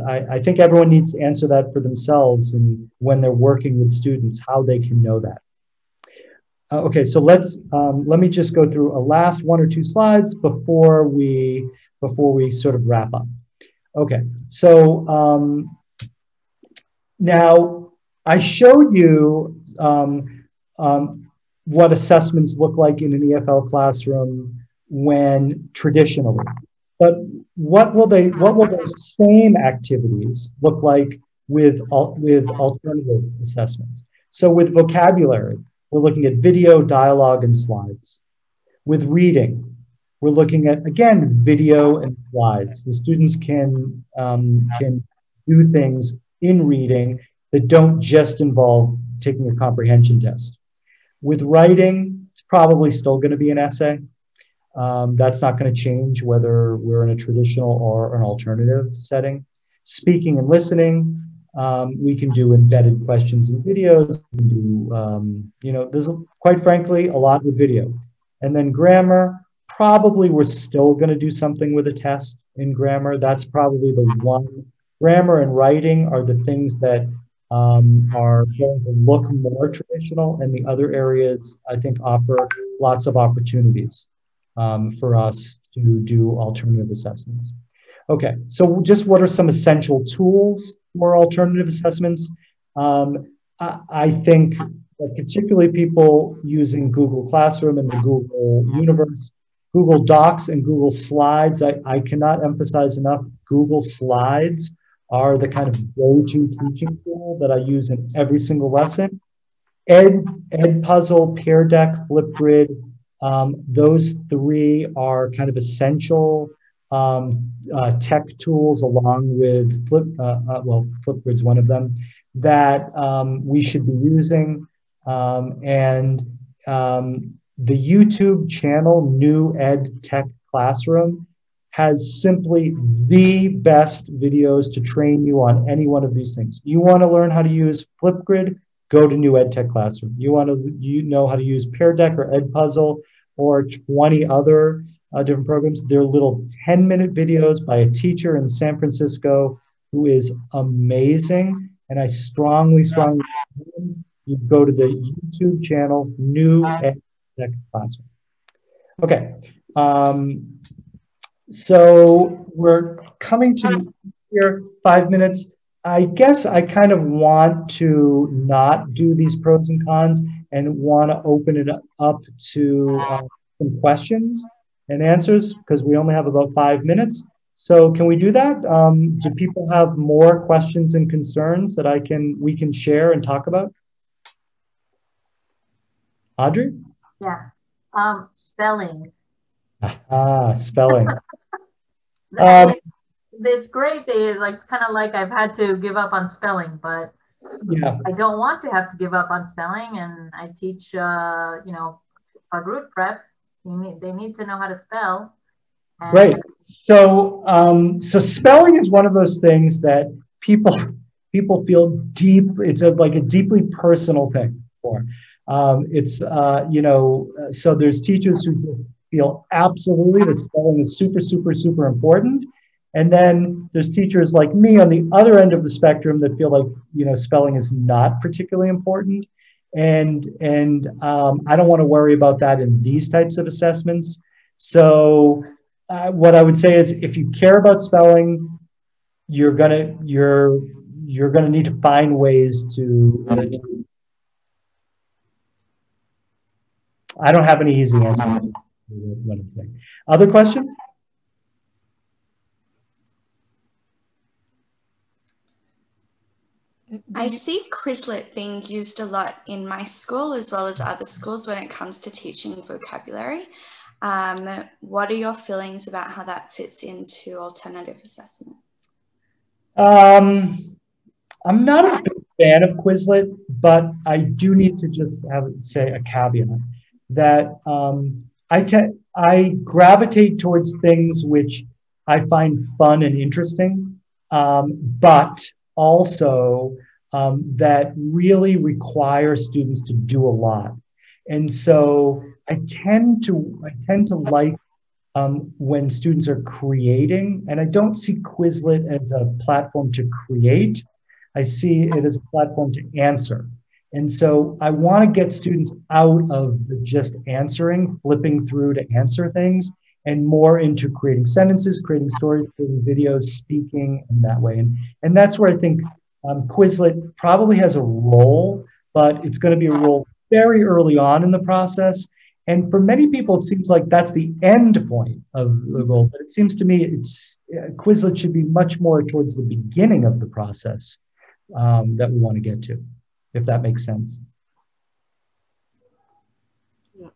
I think everyone needs to answer that for themselves, and when they're working with students, how they can know that. Okay, so let me just go through a last 1 or 2 slides before we sort of wrap up. Okay, so now I showed you what assessments look like in an EFL classroom when traditionally, but what will those same activities look like with alternative assessments? So with vocabulary, we're looking at video, dialogue, and slides. With reading, we're looking at, again, video and slides. The students can do things in reading that don't just involve taking a comprehension test. With writing, it's probably still going to be an essay. That's not going to change whether we're in a traditional or an alternative setting. Speaking and listening, we can do embedded questions and videos. We can do, there's quite frankly a lot with video. And then grammar, probably we're still going to do something with a test in grammar. That's probably the one. Grammar and writing are the things that are going to look more traditional, and the other areas I think offer lots of opportunities for us to do alternative assessments. Okay, so just what are some essential tools for alternative assessments? I think that particularly people using Google Classroom and the Google Universe, Google Docs and Google Slides, I cannot emphasize enough, Google Slides are the kind of go-to teaching tool that I use in every single lesson. Edpuzzle, Pear Deck, Flipgrid, those 3 are kind of essential tech tools, along with Flipgrid's one of them, that we should be using. The YouTube channel, New Ed Tech Classroom, has simply the best videos to train you on any one of these things. You want to learn how to use Flipgrid, go to New Ed Tech Classroom. You want to know how to use Pear Deck or Edpuzzle or 20 other different programs. They're little 10-minute videos by a teacher in San Francisco who is amazing. And I strongly recommend you go to the YouTube channel, New Ed Tech Classroom. Okay. So we're coming to here, 5 minutes. I guess I kind of want to not do these pros and cons and want to open it up to some questions and answers, because we only have about 5 minutes. So can we do that? Do people have more questions and concerns that we can share and talk about? Audrey? Yeah. Spelling. Spelling. It's great. It's kind of like I've had to give up on spelling, but yeah, I don't want to have to give up on spelling. And I teach, a group prep. They need to know how to spell. Great. So, so spelling is one of those things that people feel deep. It's like a deeply personal thing for. So there's teachers who just feel absolutely that spelling is super, super, super important. And then there's teachers like me on the other end of the spectrum that feel like, spelling is not particularly important. And I don't want to worry about that in these types of assessments. So what I would say is, if you care about spelling, you're gonna need to find ways to. I don't have any easy answers. What I'm saying. Other questions? I see Quizlet being used a lot in my school as well as other schools when it comes to teaching vocabulary. What are your feelings about how that fits into alternative assessment? I'm not a big fan of Quizlet, but I do need to just say a caveat that I gravitate towards things which I find fun and interesting, but also that really require students to do a lot. And so I tend to like when students are creating, and I don't see Quizlet as a platform to create. I see it as a platform to answer. And so I want to get students out of just answering, flipping through to answer things, and more into creating sentences, creating stories, creating videos, speaking in that way. And that's where I think Quizlet probably has a role, but it's going to be a role very early on in the process. And for many people, it seems like that's the end point of the role. But it seems to me Quizlet should be much more towards the beginning of the process that we want to get to, if that makes sense. Yeah.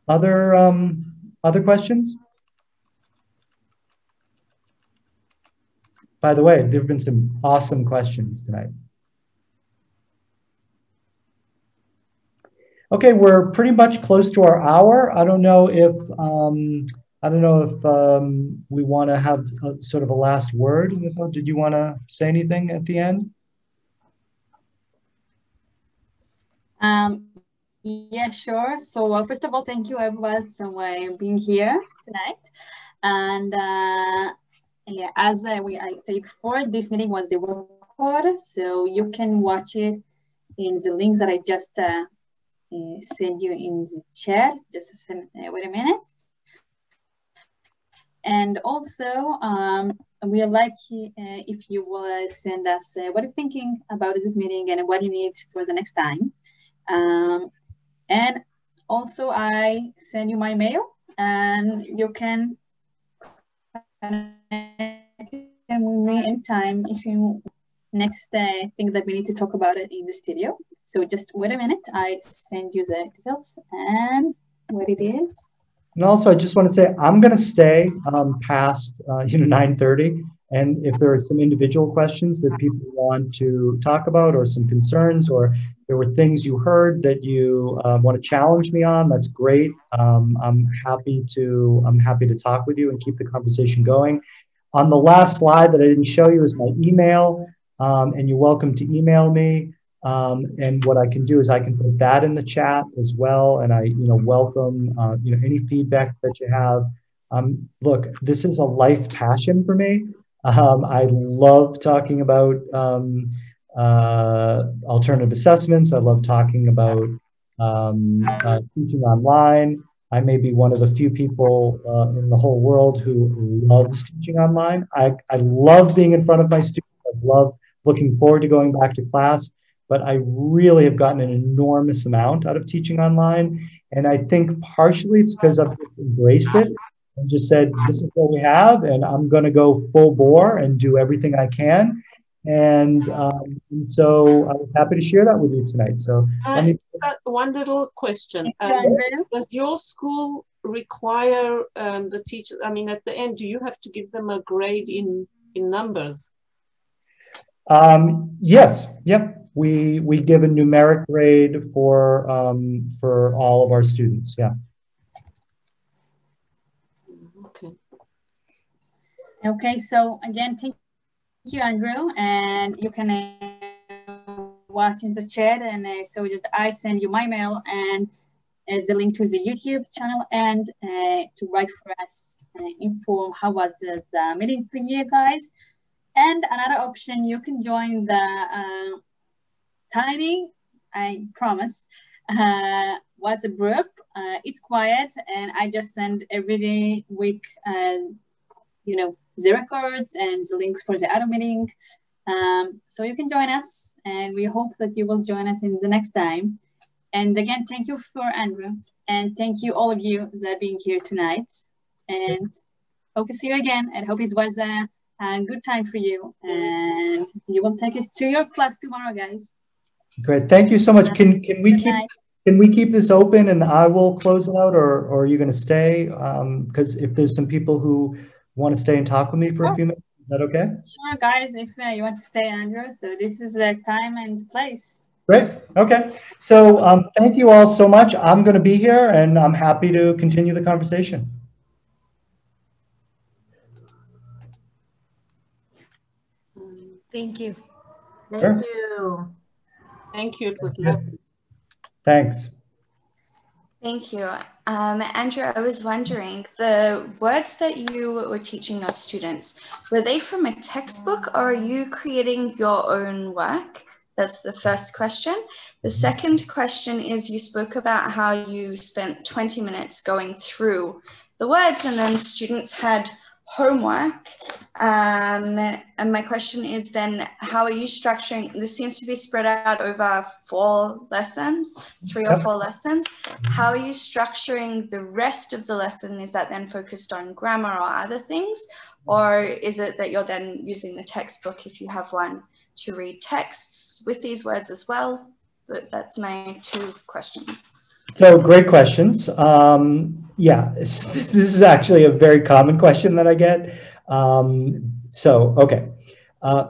Other questions? By the way, there have been some awesome questions tonight. Okay, we're pretty much close to our hour. I don't know if we want to have sort of a last word. Did you want to say anything at the end? Yeah, sure. So first of all, thank you everyone for being here tonight. And yeah, as I said before, this meeting was the record, so you can watch it in the links that I just send you in the chat. Just wait a minute. And also, we are like if you will send us what you're thinking about this meeting and what you need for the next time. And also, I send you my mail, and you can connect with me anytime if you next thing that we need to talk about it in the studio. So just wait a minute. I send you the details and what it is. And also, I just want to say I'm going to stay past 9:30. And if there are some individual questions that people want to talk about, or some concerns, or there were things you heard that you want to challenge me on, that's great. I'm happy to talk with you and keep the conversation going. On the last slide that I didn't show you is my email, and you're welcome to email me. And what I can do is I can put that in the chat as well, and I welcome any feedback that you have. Look, this is a life passion for me. I love talking about alternative assessments. I love talking about teaching online. I may be one of the few people in the whole world who loves teaching online. I love being in front of my students. I love looking forward to going back to class, but I really have gotten an enormous amount out of teaching online. And I think partially it's because I've embraced it and just said, this is what we have, and I'm going to go full bore and do everything I can. And so I was happy to share that with you tonight. So one little question. Does your school require the teachers, I mean, at the end, do you have to give them a grade in numbers? Yes. Yep. We give a numeric grade for all of our students. Yeah. Okay. So again, thank you, Andrew, and you can watch in the chat. And so just I send you my mail and the link to the YouTube channel, and to write for us, inform how was the meeting for you guys. And another option, you can join the tiny, I promise, WhatsApp group. It's quiet, and I just send every week, the records and the links for the other meeting. So you can join us, and we hope that you will join us in the next time. And again, thank you for Andrew, and thank you all of you that being here tonight. And hope to see you again, and hope it was a good time for you, and you will take it to your class tomorrow, guys. Great, thank you so much. Can can we keep this open and I will close out, or are you going to stay? Because if there's some people who want to stay and talk with me for a few minutes, is that okay? Sure, guys, if you want to stay, Andrew. So this is the time and place. Great. Okay. So thank you all so much. I'm going to be here and I'm happy to continue the conversation. Thank you. Thank you. Thank you. It was lovely. Thanks. Thank you. Andrew, I was wondering, the words that you were teaching your students, were they from a textbook or are you creating your own work? That's the first question. The second question is, you spoke about how you spent 20 minutes going through the words and then students had homework. And my question is then, how are you structuring, this seems to be spread out over 4 lessons, 3 or 4 lessons. How are you structuring the rest of the lesson? Is that then focused on grammar or other things? Or is it that you're then using the textbook, if you have one, to read texts with these words as well? But that's my 2 questions. So great questions. Yeah, this is actually a very common question that I get. Okay.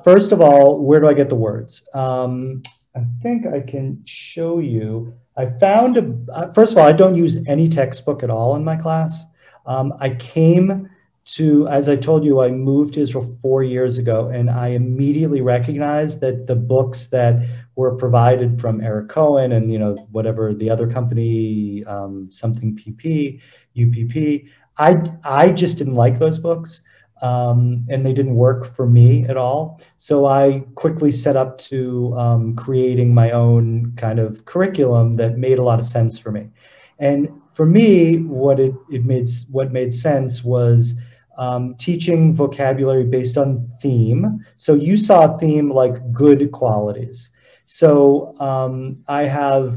First of all, where do I get the words? I think I can show you. I found, first of all, I don't use any textbook at all in my class. I came to, as I told you, I moved to Israel 4 years ago, and I immediately recognized that the books that were provided from Eric Cohen and, you know, whatever the other company, something PP, UPP, I just didn't like those books, and they didn't work for me at all. So I quickly set up to creating my own kind of curriculum that made a lot of sense for me. And for me, what made sense was teaching vocabulary based on theme. So you saw a theme like good qualities. So I have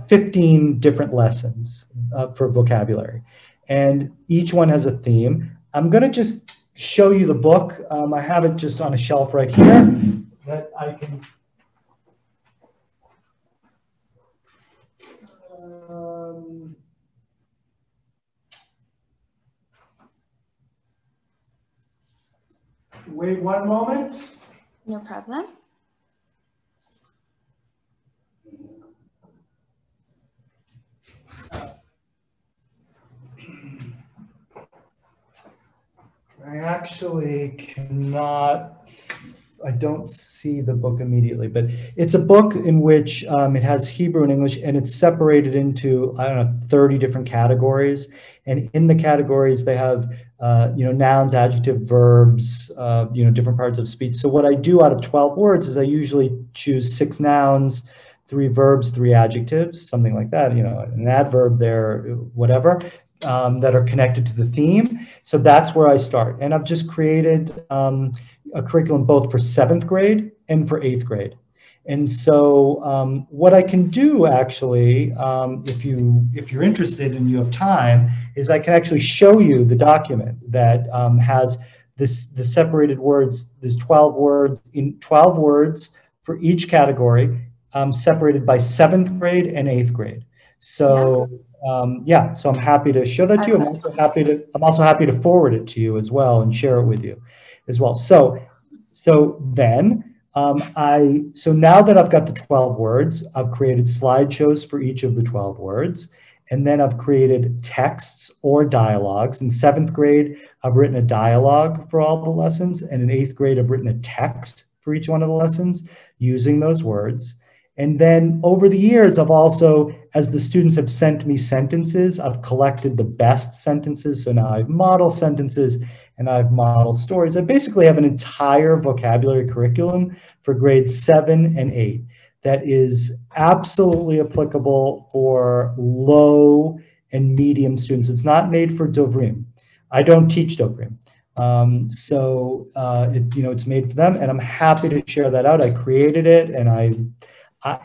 15 different lessons for vocabulary, and each one has a theme. I'm going to just show you the book. I have it just on a shelf right here that I can. Wait one moment. No problem. I actually cannot, I don't see the book immediately, but it's a book in which it has Hebrew and English, and it's separated into, I don't know, 30 different categories. And in the categories, they have, you know, nouns, adjective, verbs, you know, different parts of speech. So what I do out of 12 words is I usually choose 6 nouns, 3 verbs, 3 adjectives, something like that, you know, an adverb there, whatever. That are connected to the theme. So that's where I start. And I've just created a curriculum both for 7th grade and for 8th grade. And so what I can do actually, if you're interested and you have time, is I can actually show you the document that has the separated words. There's 12 words in 12 words for each category, separated by 7th grade and 8th grade. So yeah, so I'm happy to show that to you. I'm also happy to forward it to you as well and share it with you as well. So then so now that I've got the 12 words, I've created slideshows for each of the 12 words, and then I've created texts or dialogues. In 7th grade, I've written a dialogue for all the lessons, and in 8th grade, I've written a text for each one of the lessons using those words. And then over the years, I've also, as the students have sent me sentences, I've collected the best sentences. So now I have model sentences and I have model stories. I basically have an entire vocabulary curriculum for grades 7 and 8 that is absolutely applicable for low and medium students. It's not made for Dovrim. I don't teach Dovrim. It's made for them, and I'm happy to share that out. I created it, and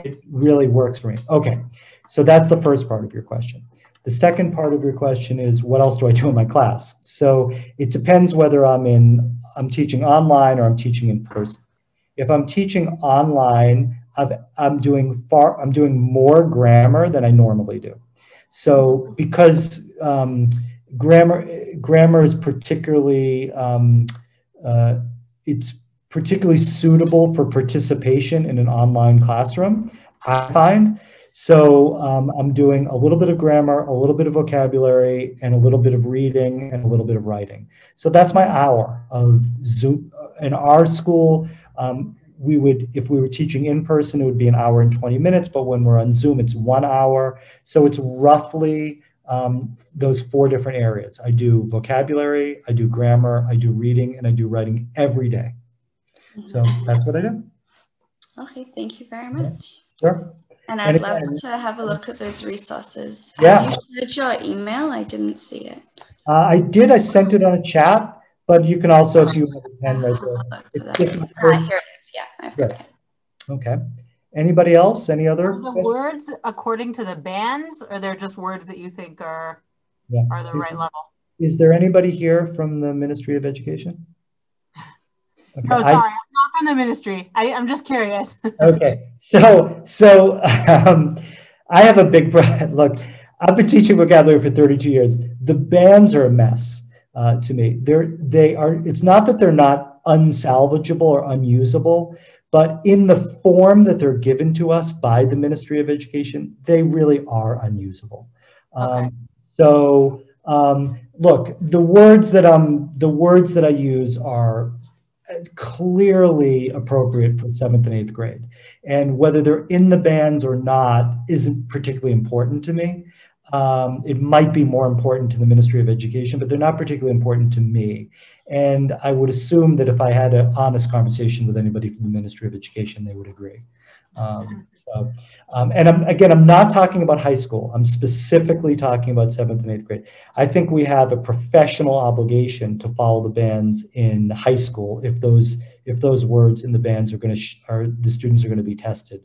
it really works for me. Okay, so that's the first part of your question. The second part of your question is, what else do I do in my class? So it depends whether I'm teaching online or I'm teaching in person. If I'm teaching online, I'm doing more grammar than I normally do. So because grammar is particularly it's particularly suitable for participation in an online classroom, I find. So I'm doing a little bit of grammar, a little bit of vocabulary, and a little bit of reading, and a little bit of writing. So that's my hour of Zoom. In our school, we would, if we were teaching in person, it would be 1 hour and 20 minutes, but when we're on Zoom, it's 1 hour. So it's roughly those 4 different areas. I do vocabulary, I do grammar, I do reading, and I do writing every day. So that's what I do. Okay, thank you very much. Sure. And I'd love to have a look at those resources. Yeah. You shared your email, I didn't see it. I did, I sent it on a chat, but you can also, if you have a pen right there. It's just my first. Here it is, yeah, I've got it. Okay. Anybody else? Any other? Are the words according to the bands, or they're just words that you think are the right level? Is there anybody here from the Ministry of Education? Okay. Oh, sorry, I'm not from the ministry. I'm just curious. Okay, so I have a big look. I've been teaching vocabulary for 32 years. The bands are a mess to me. They are. It's not that they're not unsalvageable or unusable, but in the form that they're given to us by the Ministry of Education, they really are unusable. Okay. Look, the words that I use are clearly appropriate for 7th and 8th grade, and whether they're in the bands or not isn't particularly important to me. It might be more important to the Ministry of Education, but they're not particularly important to me. And I would assume that if I had an honest conversation with anybody from the Ministry of Education, they would agree. I'm not talking about high school. I'm specifically talking about 7th and 8th grade. I think we have a professional obligation to follow the bands in high school if those words in the bands are the students are going to be tested.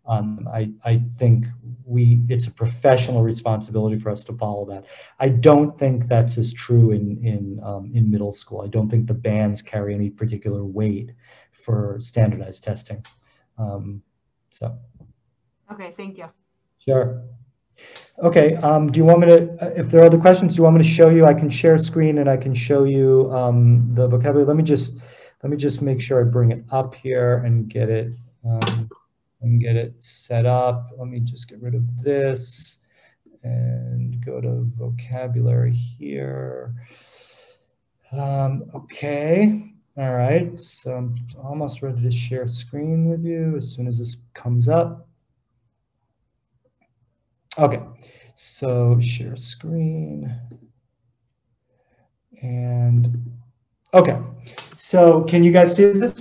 I think it's a professional responsibility for us to follow that. I don't think that's as true in middle school. I don't think the bands carry any particular weight for standardized testing. Okay, thank you. Sure. Okay, do you want me to, if there are other questions, do you want me to show you? I can share screen and I can show you the vocabulary. Let me just make sure I bring it up here and get it set up. Let me just get rid of this and go to vocabulary here. Okay. All right, so I'm almost ready to share screen with you as soon as this comes up. Okay, so share screen. And, okay, so can you guys see this?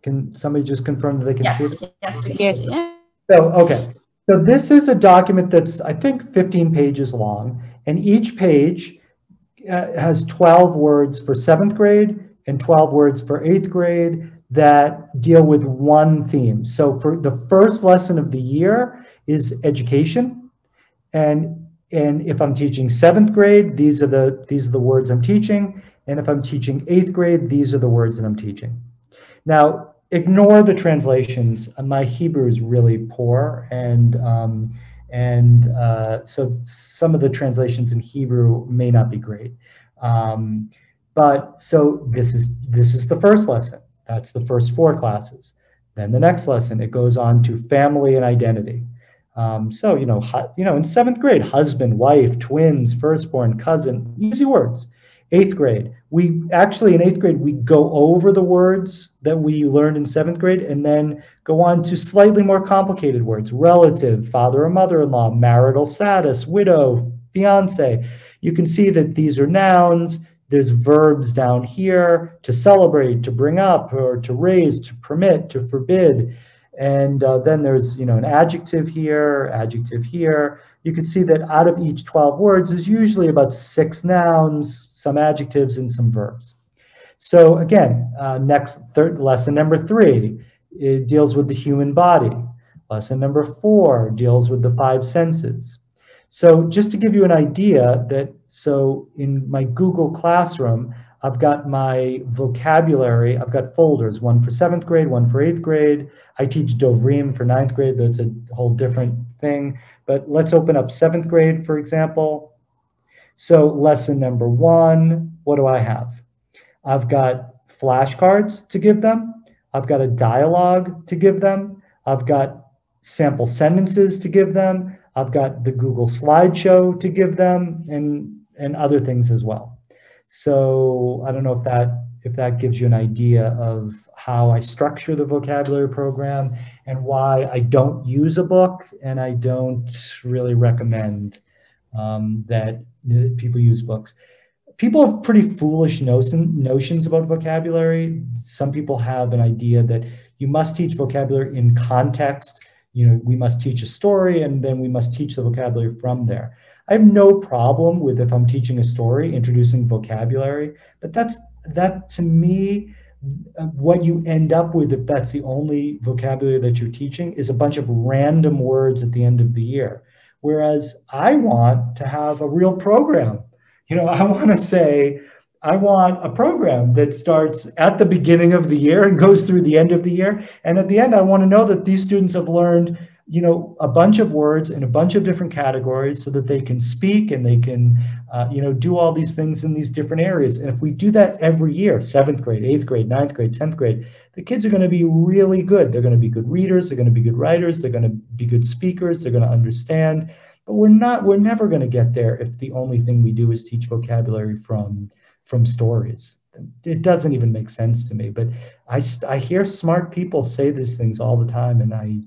Can somebody just confirm that they can see it? Yes. So, okay, so this is a document that's, I think, 15 pages long, and each page has 12 words for 7th grade and 12 words for 8th grade that deal with one theme. So for the first lesson of the year is education. And if I'm teaching 7th grade, these are the words I'm teaching. And if I'm teaching 8th grade, these are the words that I'm teaching. Now, ignore the translations. My Hebrew is really poor, so some of the translations in Hebrew may not be great. But so this is the first lesson. That's the first 4 classes. Then the next lesson, it goes on to family and identity. So, in 7th grade, husband, wife, twins, firstborn, cousin, easy words. 8th grade, in 8th grade, we go over the words that we learned in 7th grade and then go on to slightly more complicated words: relative, father or mother-in-law, marital status, widow, fiance. You can see that these are nouns. There's verbs down here: to celebrate, to bring up, or to raise, to permit, to forbid. And then there's, an adjective here, adjective here. You can see that out of each 12 words, there's usually about 6 nouns, some adjectives, and some verbs. So again, lesson number 3, it deals with the human body. Lesson number 4 deals with the 5 senses. So just to give you an idea so in my Google Classroom, I've got my vocabulary, I've got folders, one for 7th grade, one for 8th grade. I teach Dovrim for 9th grade, that's a whole different thing. But let's open up 7th grade, for example. So lesson number 1, what do I have? I've got flashcards to give them. I've got a dialogue to give them. I've got sample sentences to give them. I've got the Google slideshow to give them, and other things as well. So I don't know if that gives you an idea of how I structure the vocabulary program and why I don't use a book, and I don't really recommend that people use books. People have pretty foolish notions about vocabulary. Some people have an idea that you must teach vocabulary in context. You know, we must teach a story and then we must teach the vocabulary from there. I have no problem with, if I'm teaching a story, introducing vocabulary, but that to me, what you end up with, if that's the only vocabulary that you're teaching, is a bunch of random words at the end of the year. Whereas I want to have a real program. You know, I want to say, I want a program that starts at the beginning of the year and goes through the end of the year. And at the end, I want to know that these students have learned, you know, a bunch of words in a bunch of different categories so that they can speak and they can, you know, do all these things in these different areas. And if we do that every year, 7th grade, 8th grade, 9th grade, 10th grade, the kids are going to be really good. They're going to be good readers. They're going to be good writers. They're going to be good speakers. They're going to understand. But we're never going to get there if the only thing we do is teach vocabulary from stories. It doesn't even make sense to me. But I hear smart people say these things all the time, and I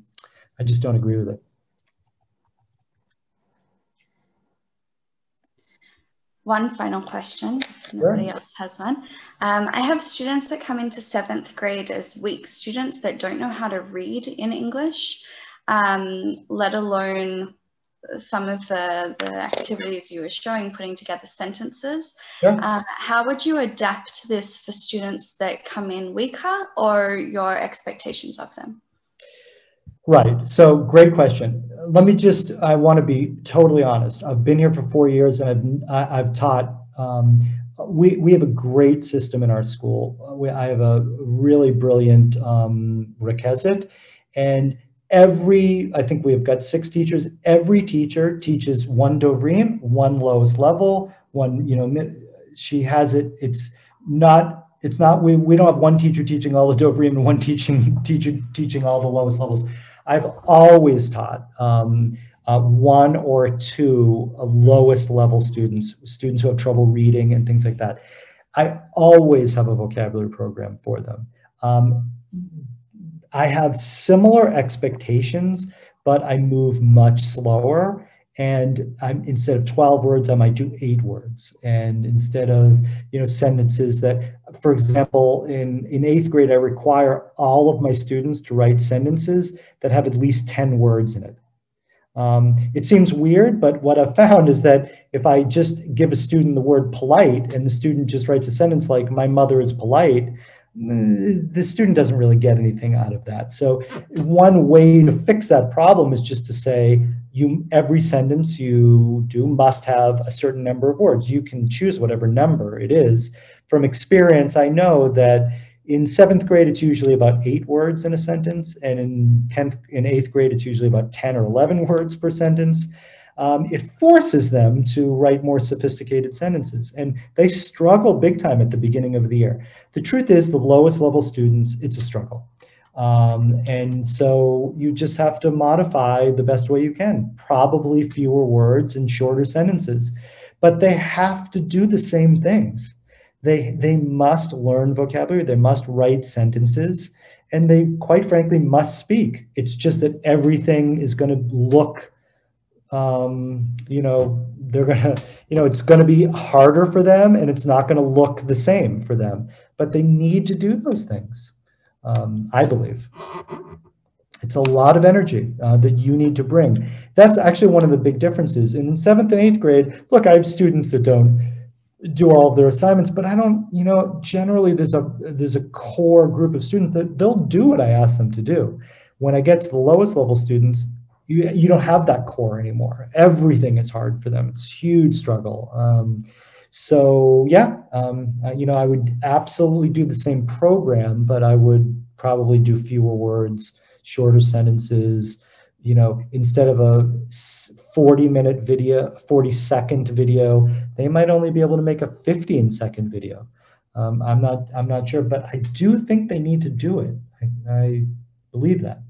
just don't agree with it. One final question, if nobody else has one. I have students that come into 7th grade as weak students that don't know how to read in English, let alone some of the activities you were showing, putting together sentences. Yeah. How would you adapt this for students that come in weaker, or your expectations of them? Right, so great question. Let me just, I want to be totally honest. I've been here for 4 years and I've taught, we have a great system in our school. I have a really brilliant rekezet, and I think we've got 6 teachers. Every teacher teaches 1 Dovrim, 1 lowest level, 1, you know, she has it. It's not, we don't have 1 teacher teaching all the Dovrim and 1 teacher teaching all the lowest levels. I've always taught 1 or 2 lowest level students who have trouble reading and things like that. I always have a vocabulary program for them. I have similar expectations, but I move much slower. And instead of 12 words, I might do 8 words. And instead of, you know, sentences that, for example, in 8th grade, I require all of my students to write sentences that have at least 10 words in it. It seems weird, but what I've found is that if I just give a student the word polite and the student just writes a sentence like, my mother is polite, the student doesn't really get anything out of that. So one way to fix that problem is just to say, every sentence you do must have a certain number of words. You can choose whatever number it is. From experience, I know that in 7th grade, it's usually about 8 words in a sentence. And in 8th grade, it's usually about 10 or 11 words per sentence. It forces them to write more sophisticated sentences, and they struggle big time at the beginning of the year. The truth is, the lowest level students, it's a struggle. And so you just have to modify the best way you can, probably fewer words and shorter sentences, but they have to do the same things. They must learn vocabulary, they must write sentences, and they, quite frankly, must speak. It's just that everything is going to look, you know, they're going to, you know, it's going to be harder for them and it's not going to look the same for them, but they need to do those things. I believe it's a lot of energy that you need to bring. That's actually one of the big differences. In 7th and 8th grade, look, I have students that don't do all of their assignments, but I don't, you know, generally there's a core group of students that they'll do what I ask them to do. When I get to the lowest level students, you don't have that core anymore. Everything is hard for them. It's a huge struggle. So yeah, you know, I would absolutely do the same program, but I would probably do fewer words, shorter sentences. You know, instead of a 40-minute video, 40-second video, they might only be able to make a 15-second video. I'm not sure, but I do think they need to do it. I believe that.